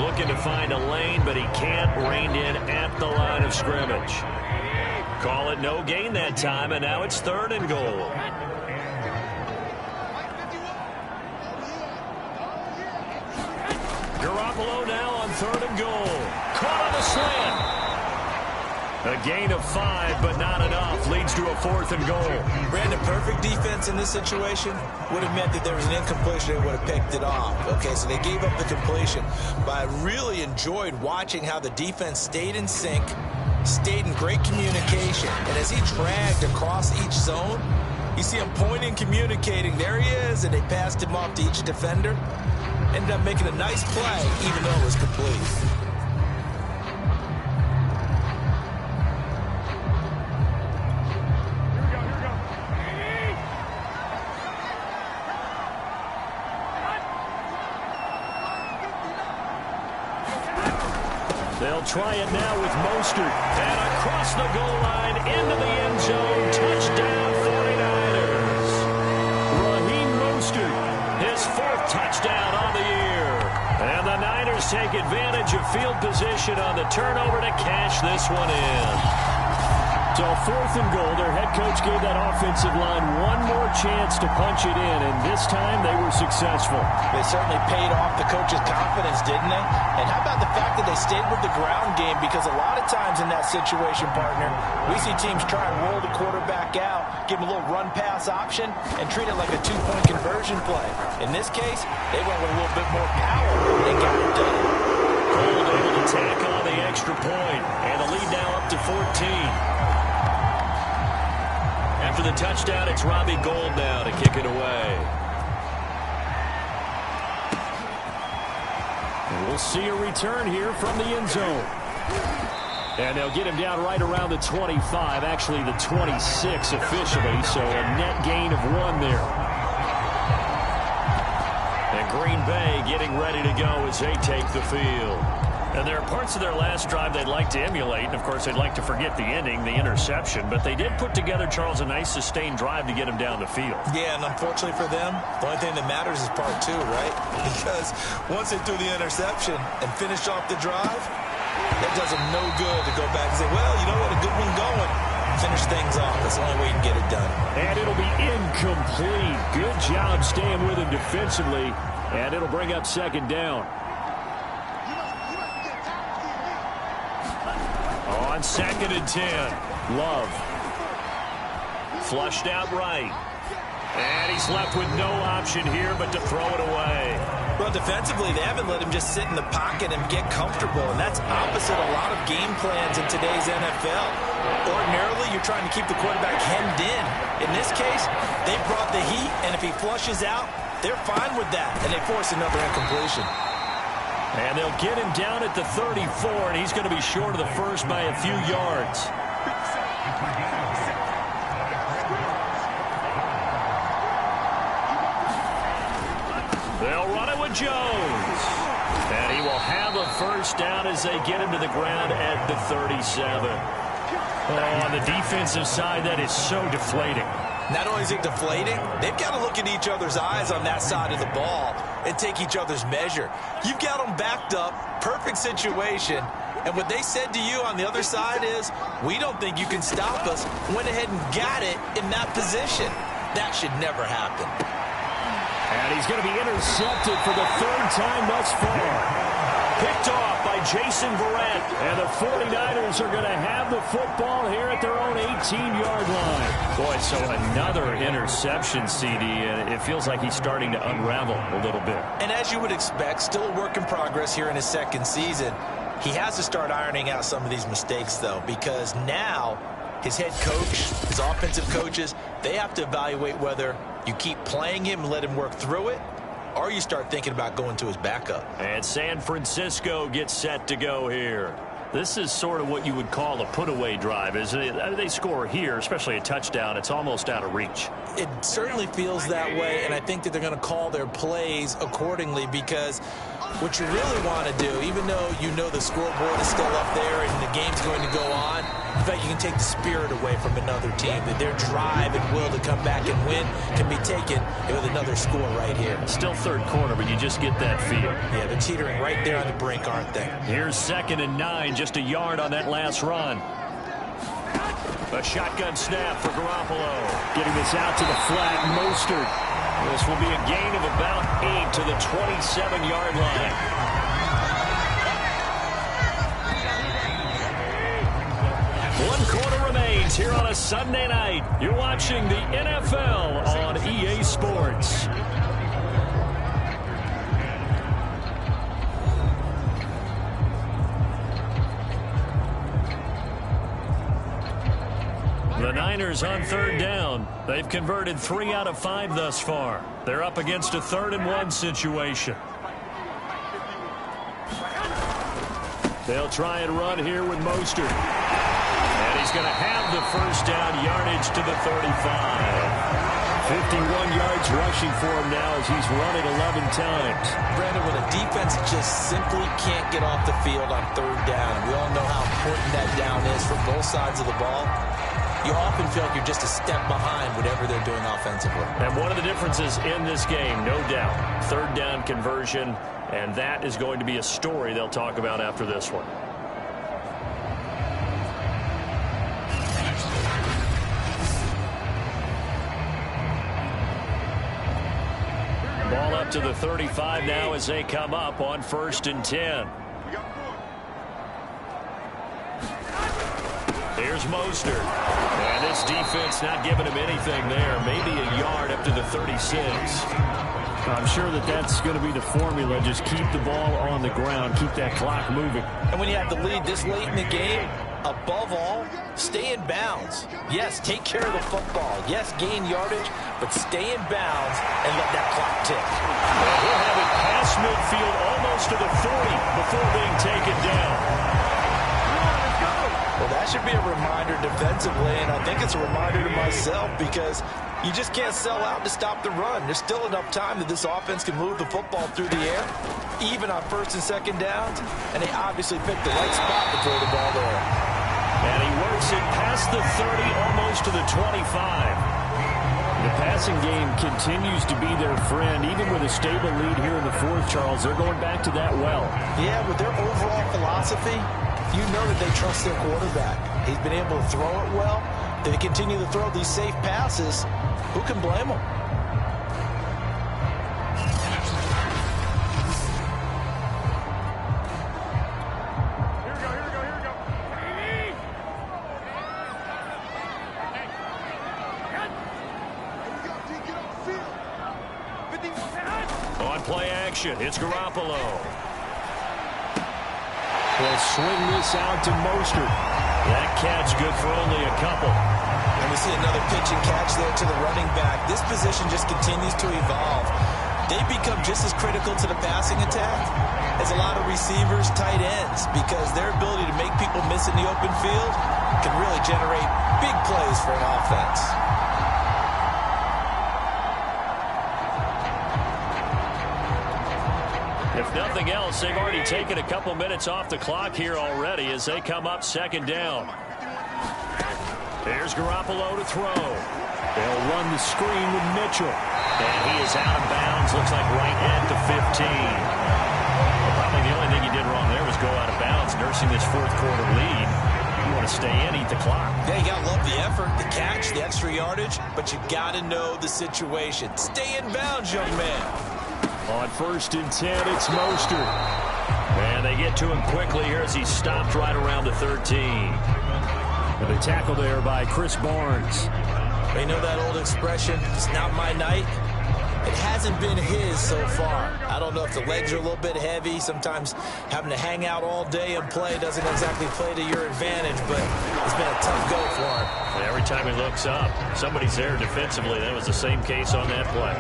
C: Looking to find a lane, but he can't rein in at the line of scrimmage. Call it no gain that time, and now it's 3rd and goal. Garoppolo now on 3rd and goal. Caught on the slant. A gain of 5, but not enough. Leads to a 4th and goal.
D: Brandon, perfect defense in this situation would have meant that there was an incompletion. They would have picked it off. Okay, so they gave up the completion. But I really enjoyed watching how the defense stayed in sync, stayed in great communication. And as he dragged across each zone, you see him pointing, communicating. There he is, and they passed him off to each defender. ended up making a nice play, even though it was complete.
C: They'll try it now with Mostert. And across the goal line into the end zone. Touchdown 49ers. Raheem Mostert, his 4th touchdown on the year. And the Niners take advantage of field position on the turnover to cash this one in. So 4th and goal, their head coach gave that offensive line one more chance to punch it in, and this time they were successful.
D: They certainly paid off the coach's confidence, didn't they? And how about the fact that they stayed with the ground game? Because a lot of times in that situation, partner, we see teams try and roll the quarterback out, give him a little run-pass option, and treat it like a 2-point conversion play. In this case, they went with a little bit more power and got it done.
C: Gold able to tack on the extra point, and the lead now up to 14. After the touchdown, it's Robbie Gould now to kick it away. And we'll see a return here from the end zone. And they'll get him down right around the 25, actually the 26 officially, so a net gain of 1 there. And Green Bay getting ready to go as they take the field. And there are parts of their last drive they'd like to emulate, and of course they'd like to forget the ending, the interception, but they did put together, Charles, a nice sustained drive to get him down the field.
D: Yeah, and unfortunately for them, the only thing that matters is part 2, right? Because once they threw the interception and finished off the drive, that does them no good to go back and say, well, you know what, a good one going. Finish things off. That's the only way you can get it done.
C: And it'll be incomplete. Good job staying with him defensively, and it'll bring up 2nd down. On 2nd and 10, Love. Flushed out right. And he's left with no option here but to throw it away.
D: Well, defensively, they haven't let him just sit in the pocket and get comfortable, and that's opposite a lot of game plans in today's NFL. Ordinarily, you're trying to keep the quarterback hemmed in. In this case, they brought the heat, and if he flushes out, they're fine with that, and they force another incompletion.
C: And they'll get him down at the 34, and he's going to be short of the first by a few yards. They'll run it with Jones. And he will have a first down as they get him to the ground at the 37. Oh, on the defensive side, that is so deflating.
D: Not only is it deflating, they've got to look in each other's eyes on that side of the ball and take each other's measure. You've got them backed up, perfect situation, and what they said to you on the other side is, we don't think you can stop us. Went ahead and got it in that position. That should never happen.
C: And he's going to be intercepted for the 3rd time thus far. Picked off by Jason Verrett, and the 49ers are going to have the football here at their own 18-yard line. Boy, so another interception, CD, and it feels like he's starting to unravel a little bit. And
D: as you would expect, still a work in progress here in his 2nd season. He has to start ironing out some of these mistakes, though, because now his head coach, his offensive coaches, they have to evaluate whether you keep playing him and let him work through it, or you start thinking about going to his backup.
C: And San Francisco gets set to go here. This is sort of what you would call a put-away drive, isn't it? They score here, especially a touchdown. It's almost out of reach.
D: It certainly feels that way, and I think that they're going to call their plays accordingly, because what you really want to do, even though you know the scoreboard is still up there and the game's going to go on, in fact, you can take the spirit away from another team, that their drive and will to come back and win can be taken with another score right here.
C: Still 3rd quarter, but you just get that feel.
D: Yeah, they're teetering right there on the brink, aren't they?
C: Here's 2nd and 9, just a yard on that last run. A shotgun snap for Garoppolo. Getting this out to the flat, Mostert. This will be a gain of about 8 to the 27-yard line. 1 quarter remains here on a Sunday night. You're watching the NFL on EA Sports. The Niners on 3rd down. They've converted 3 out of 5 thus far. They're up against a 3rd and 1 situation. They'll try and run here with Mostert. And he's going to have the first down, yardage to the 35. 51 yards rushing for him now as he's run it 11 times.
D: Brandon, when a defense just simply can't get off the field on third down, we all know how important that down is for both sides of the ball. You often feel like you're just a step behind whatever they're doing offensively.
C: And one of the differences in this game, no doubt, third down conversion, and that is going to be a story they'll talk about after this one. Ball up to the 35 now as they come up on 1st and 10. Here's Mostert. And this defense not giving him anything there. Maybe a yard up to the 36.
F: I'm sure that's going to be the formula. Just keep the ball on the ground. Keep that clock moving.
D: And when you have the lead this late in the game, above all, stay in bounds. Yes, take care of the football. Yes, gain yardage, but stay in bounds and let that clock tick.
C: Well, he'll have it past midfield almost to the 40 before being taken down.
D: Well, that should be a reminder defensively, and I think it's a reminder to myself because you just can't sell out to stop the run. There's still enough time that this offense can move the football through the air, even on 1st and 2nd downs, and they obviously picked the right spot to throw the ball there.
C: And he works it past the 30, almost to the 25.
F: The passing game continues to be their friend. Even with a stable lead here in the 4th, Charles, they're going back to that well.
D: Yeah, with their overall philosophy, you know that they trust their quarterback. He's been able to throw it well. They continue to throw these safe passes. Who can blame them?
C: On play action, it's Garoppolo.
F: They'll swing this out to Mostert.
C: That catch good for only a couple.
D: And we see another pitch and catch there to the running back. This position just continues to evolve. They become just as critical to the passing attack as a lot of receivers, tight ends, because their ability to make people miss in the open field can really generate big plays for an offense.
C: If nothing else, they've already taken a couple minutes off the clock here already as they come up 2nd down. There's Garoppolo to throw.
F: They'll run the screen with Mitchell.
C: And he is out of bounds, looks like right at the 15. Well, probably the only thing he did wrong there was go out of bounds, nursing this 4th quarter lead. You want to stay in, eat the clock.
D: Yeah, you got to love the effort, the catch, the extra yardage, but you got to know the situation. Stay in bounds, young man.
C: On 1st and 10, it's Mostert. And they get to him quickly here as he stopped right around the 13.
F: And a tackle there by Chris Barnes.
D: You know that old expression, it's not my night? It hasn't been his so far. I don't know if the legs are a little bit heavy. Sometimes having to hang out all day and play doesn't exactly play to your advantage, but it's been a tough go for him.
C: And every time he looks up, somebody's there defensively. That was the same case on that play.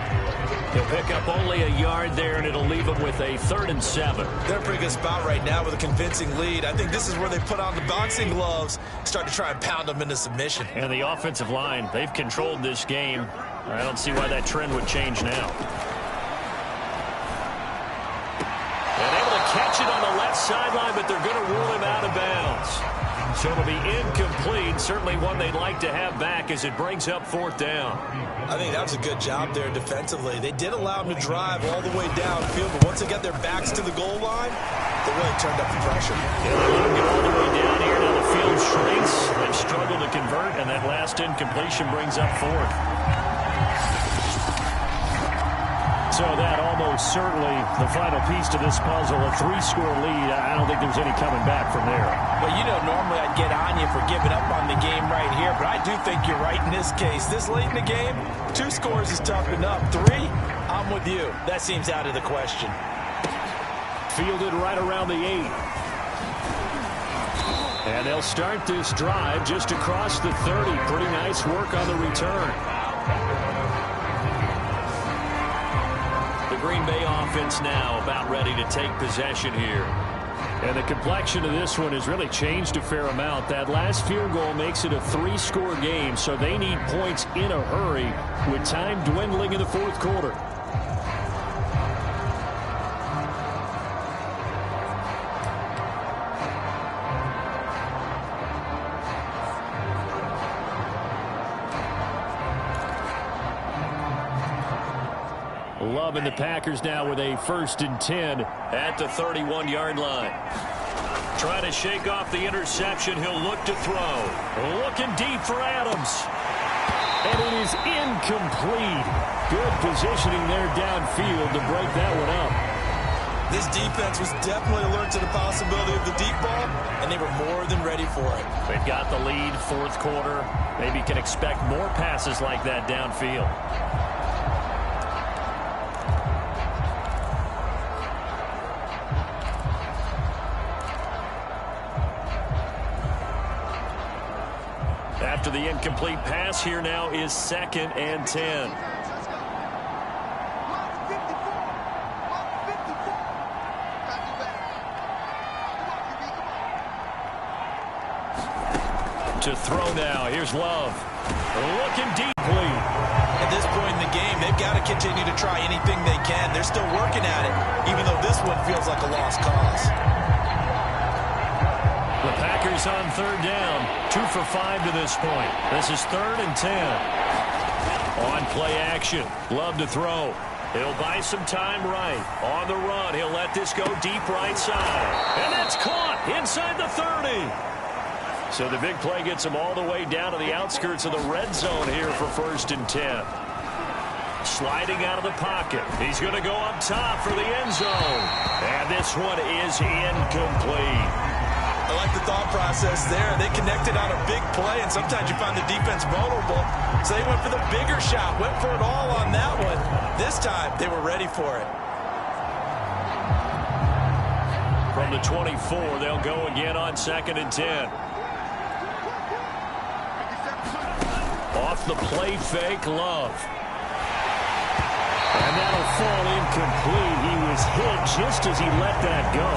C: He'll pick up only a yard there, and it'll leave him with a 3rd and 7.
D: They're in a pretty good spot right now with a convincing lead. I think this is where they put on the boxing gloves, start to try and pound them into submission.
C: And the offensive line, they've controlled this game. I don't see why that trend would change now. And able to catch it on the left sideline, but they're going to rule him out of bounds. So it'll be incomplete. Certainly one they'd like to have back as it brings up 4th down.
D: I think that was a good job there defensively. They did allow him to drive all the way downfield, but once they got their backs to the goal line, they really turned up the pressure.
C: Yeah, they let him get all the way down here. Now the field shrinks. They've struggled to convert, and that last incompletion brings up 4th.
F: So that almost certainly the final piece to this puzzle, a 3-score lead. I don't think there's any coming back from there.
D: Well, you know, normally I'd get on you for giving up on the game right here, but I do think you're right in this case. This late in the game, 2 scores is tough enough. 3, I'm with you. That seems out of the question.
F: Fielded right around the 8. And they'll start this drive just across the 30. Pretty nice work on the return.
C: The Green Bay offense now about ready to take possession here.
F: And the complexion of this one has really changed a fair amount. That last field goal makes it a 3-score game, so they need points in a hurry with time dwindling in the fourth quarter. Love and the Packers now with a 1st and 10 at the 31-yard line. Trying to shake off the interception. He'll look to throw. Looking deep for Adams. And it is incomplete. Good positioning there downfield to break that one up.
D: This defense was definitely alert to the possibility of the deep ball, and they were more than ready for it.
F: They've got the lead, fourth quarter. Maybe can expect more passes like that downfield. After the incomplete pass, here now is 2nd and 10. To throw now. Here's Love. Looking deeply.
D: At this point in the game, they've got to continue to try anything they can. They're still working at it, even though this one feels like a lost cause.
F: The Packers on 3rd down. 2 for 5 to this point. This is 3rd and 10. On play action. Love to throw. He'll buy some time right. On the run, he'll let this go deep right side. And that's caught inside the 30. So the big play gets him all the way down to the outskirts of the red zone here for 1st and 10. Sliding out of the pocket. He's going to go up top for the end zone. And this one is incomplete.
D: I like the thought process there. They connected on a big play, and sometimes you find the defense vulnerable. So they went for the bigger shot, went for it all on that one. This time, they were ready for it.
F: From the 24, they'll go again on 2nd and 10. Off the play fake, Love. And that'll fall incomplete. He was hit just as he let that go.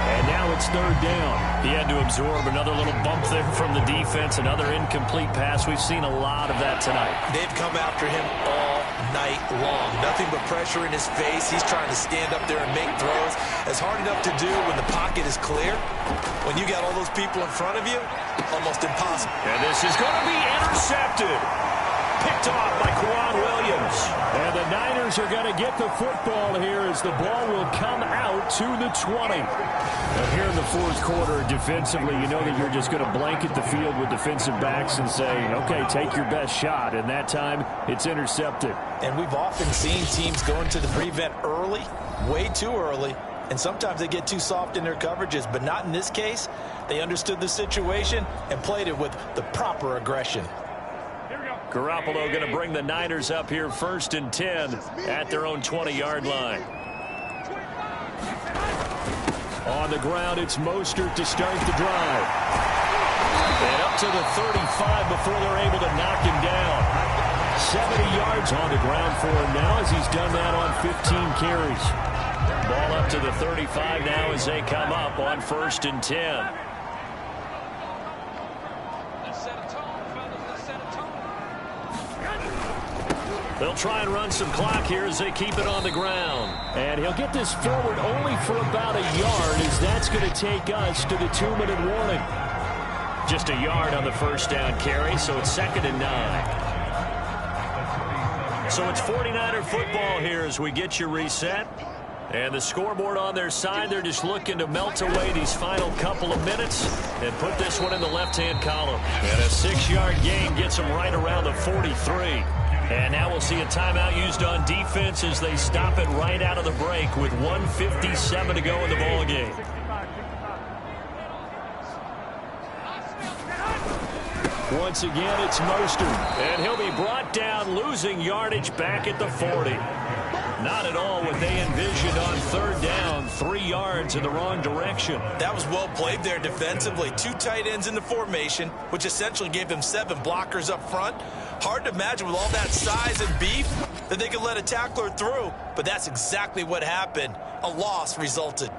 F: And now it's 3rd down. He had to absorb another little bump there from the defense, another incomplete pass. We've seen a lot of that tonight.
D: They've come after him all night long. Nothing but pressure in his face. He's trying to stand up there and make throws. It's hard enough to do when the pocket is clear. When you got all those people in front of you, almost impossible.
F: And this is going to be intercepted. Picked off by Quan Williams. And the Niners are going to get the football here as the ball will come out to the 20. And here in the fourth quarter, defensively, you know that you're just going to blanket the field with defensive backs and say, okay, take your best shot. And that time, it's intercepted.
D: And we've often seen teams go into the prevent early, way too early. And sometimes they get too soft in their coverages, but not in this case. They understood the situation and played it with the proper aggression.
F: Garoppolo going to bring the Niners up here 1st and 10 at their own 20-yard line. On the ground, it's Mostert to start the drive. And up to the 35 before they're able to knock him down. 70 yards on the ground for him now as he's done that on 15 carries. Ball up to the 35 now as they come up on 1st and 10. They'll try and run some clock here as they keep it on the ground. And he'll get this forward only for about a yard as that's going to take us to the 2-minute warning. Just a yard on the first down carry, so it's 2nd and 9. So it's 49er football here as we get you reset. And the scoreboard on their side, they're just looking to melt away these final couple of minutes and put this one in the left-hand column. And a 6-yard gain gets them right around the 43. And now we'll see a timeout used on defense as they stop it right out of the break with 1:57 to go in the ballgame. Once again, it's Mostert. And he'll be brought down, losing yardage back at the 40. Not at all what they envisioned on 3rd down. 3 yards in the wrong direction.
D: That was well played there defensively. 2 tight ends in the formation, which essentially gave them 7 blockers up front. Hard to imagine with all that size and beef that they could let a tackler through. But that's exactly what happened. A loss resulted.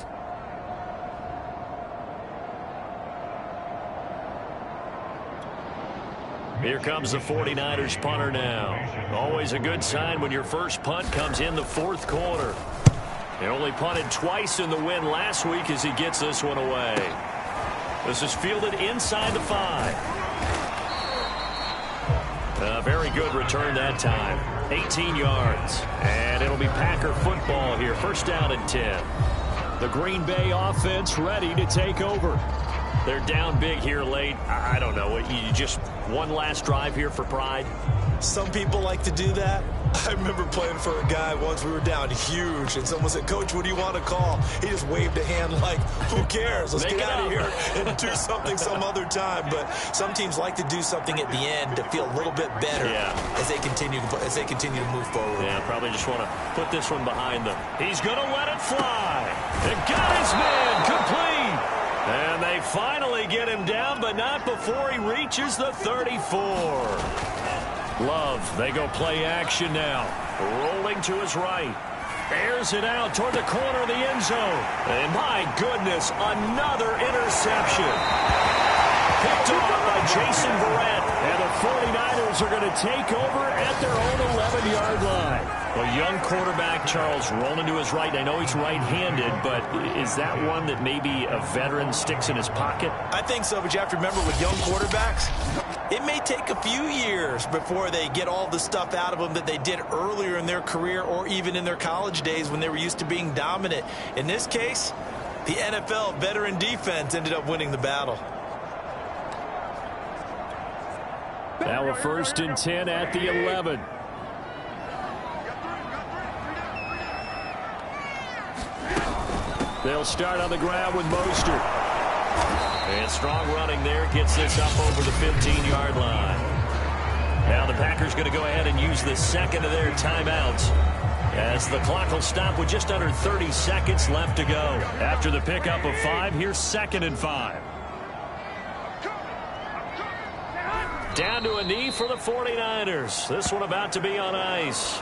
F: Here comes the 49ers punter now. Always a good sign when your first punt comes in the fourth quarter. He only punted twice in the win last week as he gets this one away. This is fielded inside the 5. A very good return that time. 18 yards. And it'll be Packer football here. First down and 10. The Green Bay offense ready to take over. They're down big here late. I don't know. You just one last drive here for pride?
D: Some people like to do that. I remember playing for a guy once. We were down huge, and someone said, "Coach, what do you want to call?" He just waved a hand like, "Who cares? Let's get out of here and do something some other time." But some teams like to do something at the end to feel a little bit better as they continue to move forward.
F: Yeah, probably just want to put this one behind them. He's going to let it fly. It got his man complete. And they finally get him down, but not before he reaches the 34. Love, they go play action now. Rolling to his right. Airs it out toward the corner of the end zone. And my goodness, another interception. Picked off by Jason Verrett. And the 49ers are going to take over at their own 11-yard line. Well, young quarterback Charles rolling to his right. I know he's right-handed, but is that one that maybe a veteran sticks in his pocket?
D: I think so, but you have to remember with young quarterbacks, it may take a few years before they get all the stuff out of them that they did earlier in their career or even in their college days when they were used to being dominant. In this case, the NFL veteran defense ended up winning the battle.
F: Now a first and 10 at the 11. They'll start on the ground with Mostert. And strong running there gets this up over the 15-yard line. Now the Packers going to go ahead and use the second of their timeouts as the clock will stop with just under 30 seconds left to go. After the pickup of 5, here's 2nd and 5. Down to a knee for the 49ers. This one about to be on ice.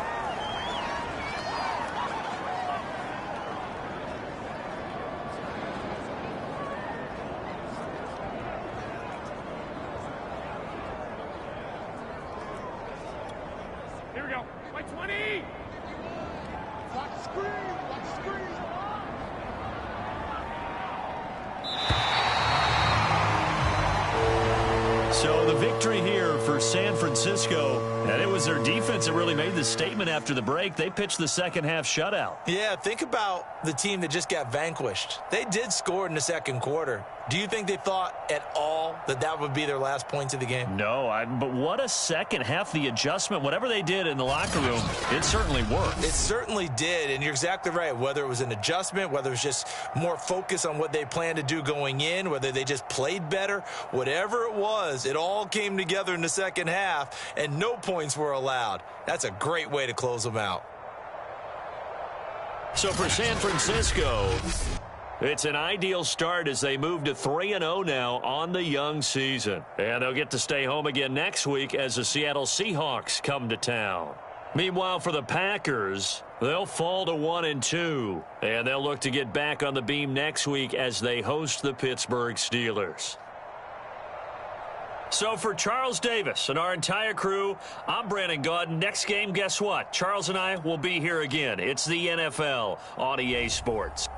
E: Here we go. By 20. Watch the screen. Watch the screen.
F: So the victory here for San Francisco, and it was their defense that really made the statement after the break. They pitched the second half shutout.
D: Yeah, think about the team that just got vanquished. They did score in the second quarter. Do you think they thought at all that that would be their last points of the game?
F: No, but what a second half. The adjustment, whatever they did in the locker room, it certainly worked.
D: It certainly did, and you're exactly right. Whether it was an adjustment, whether it was just more focus on what they planned to do going in, whether they just played better, whatever it was, it all came together in the second half, and no points were allowed. That's a great way to close them out.
F: So for San Francisco, it's an ideal start as they move to 3-0 now on the young season. And they'll get to stay home again next week as the Seattle Seahawks come to town. Meanwhile, for the Packers, they'll fall to 1-2. And they'll look to get back on the beam next week as they host the Pittsburgh Steelers. So for Charles Davis and our entire crew, I'm Brandon Gaudin. Next game, guess what? Charles and I will be here again. It's the NFL on EA Sports.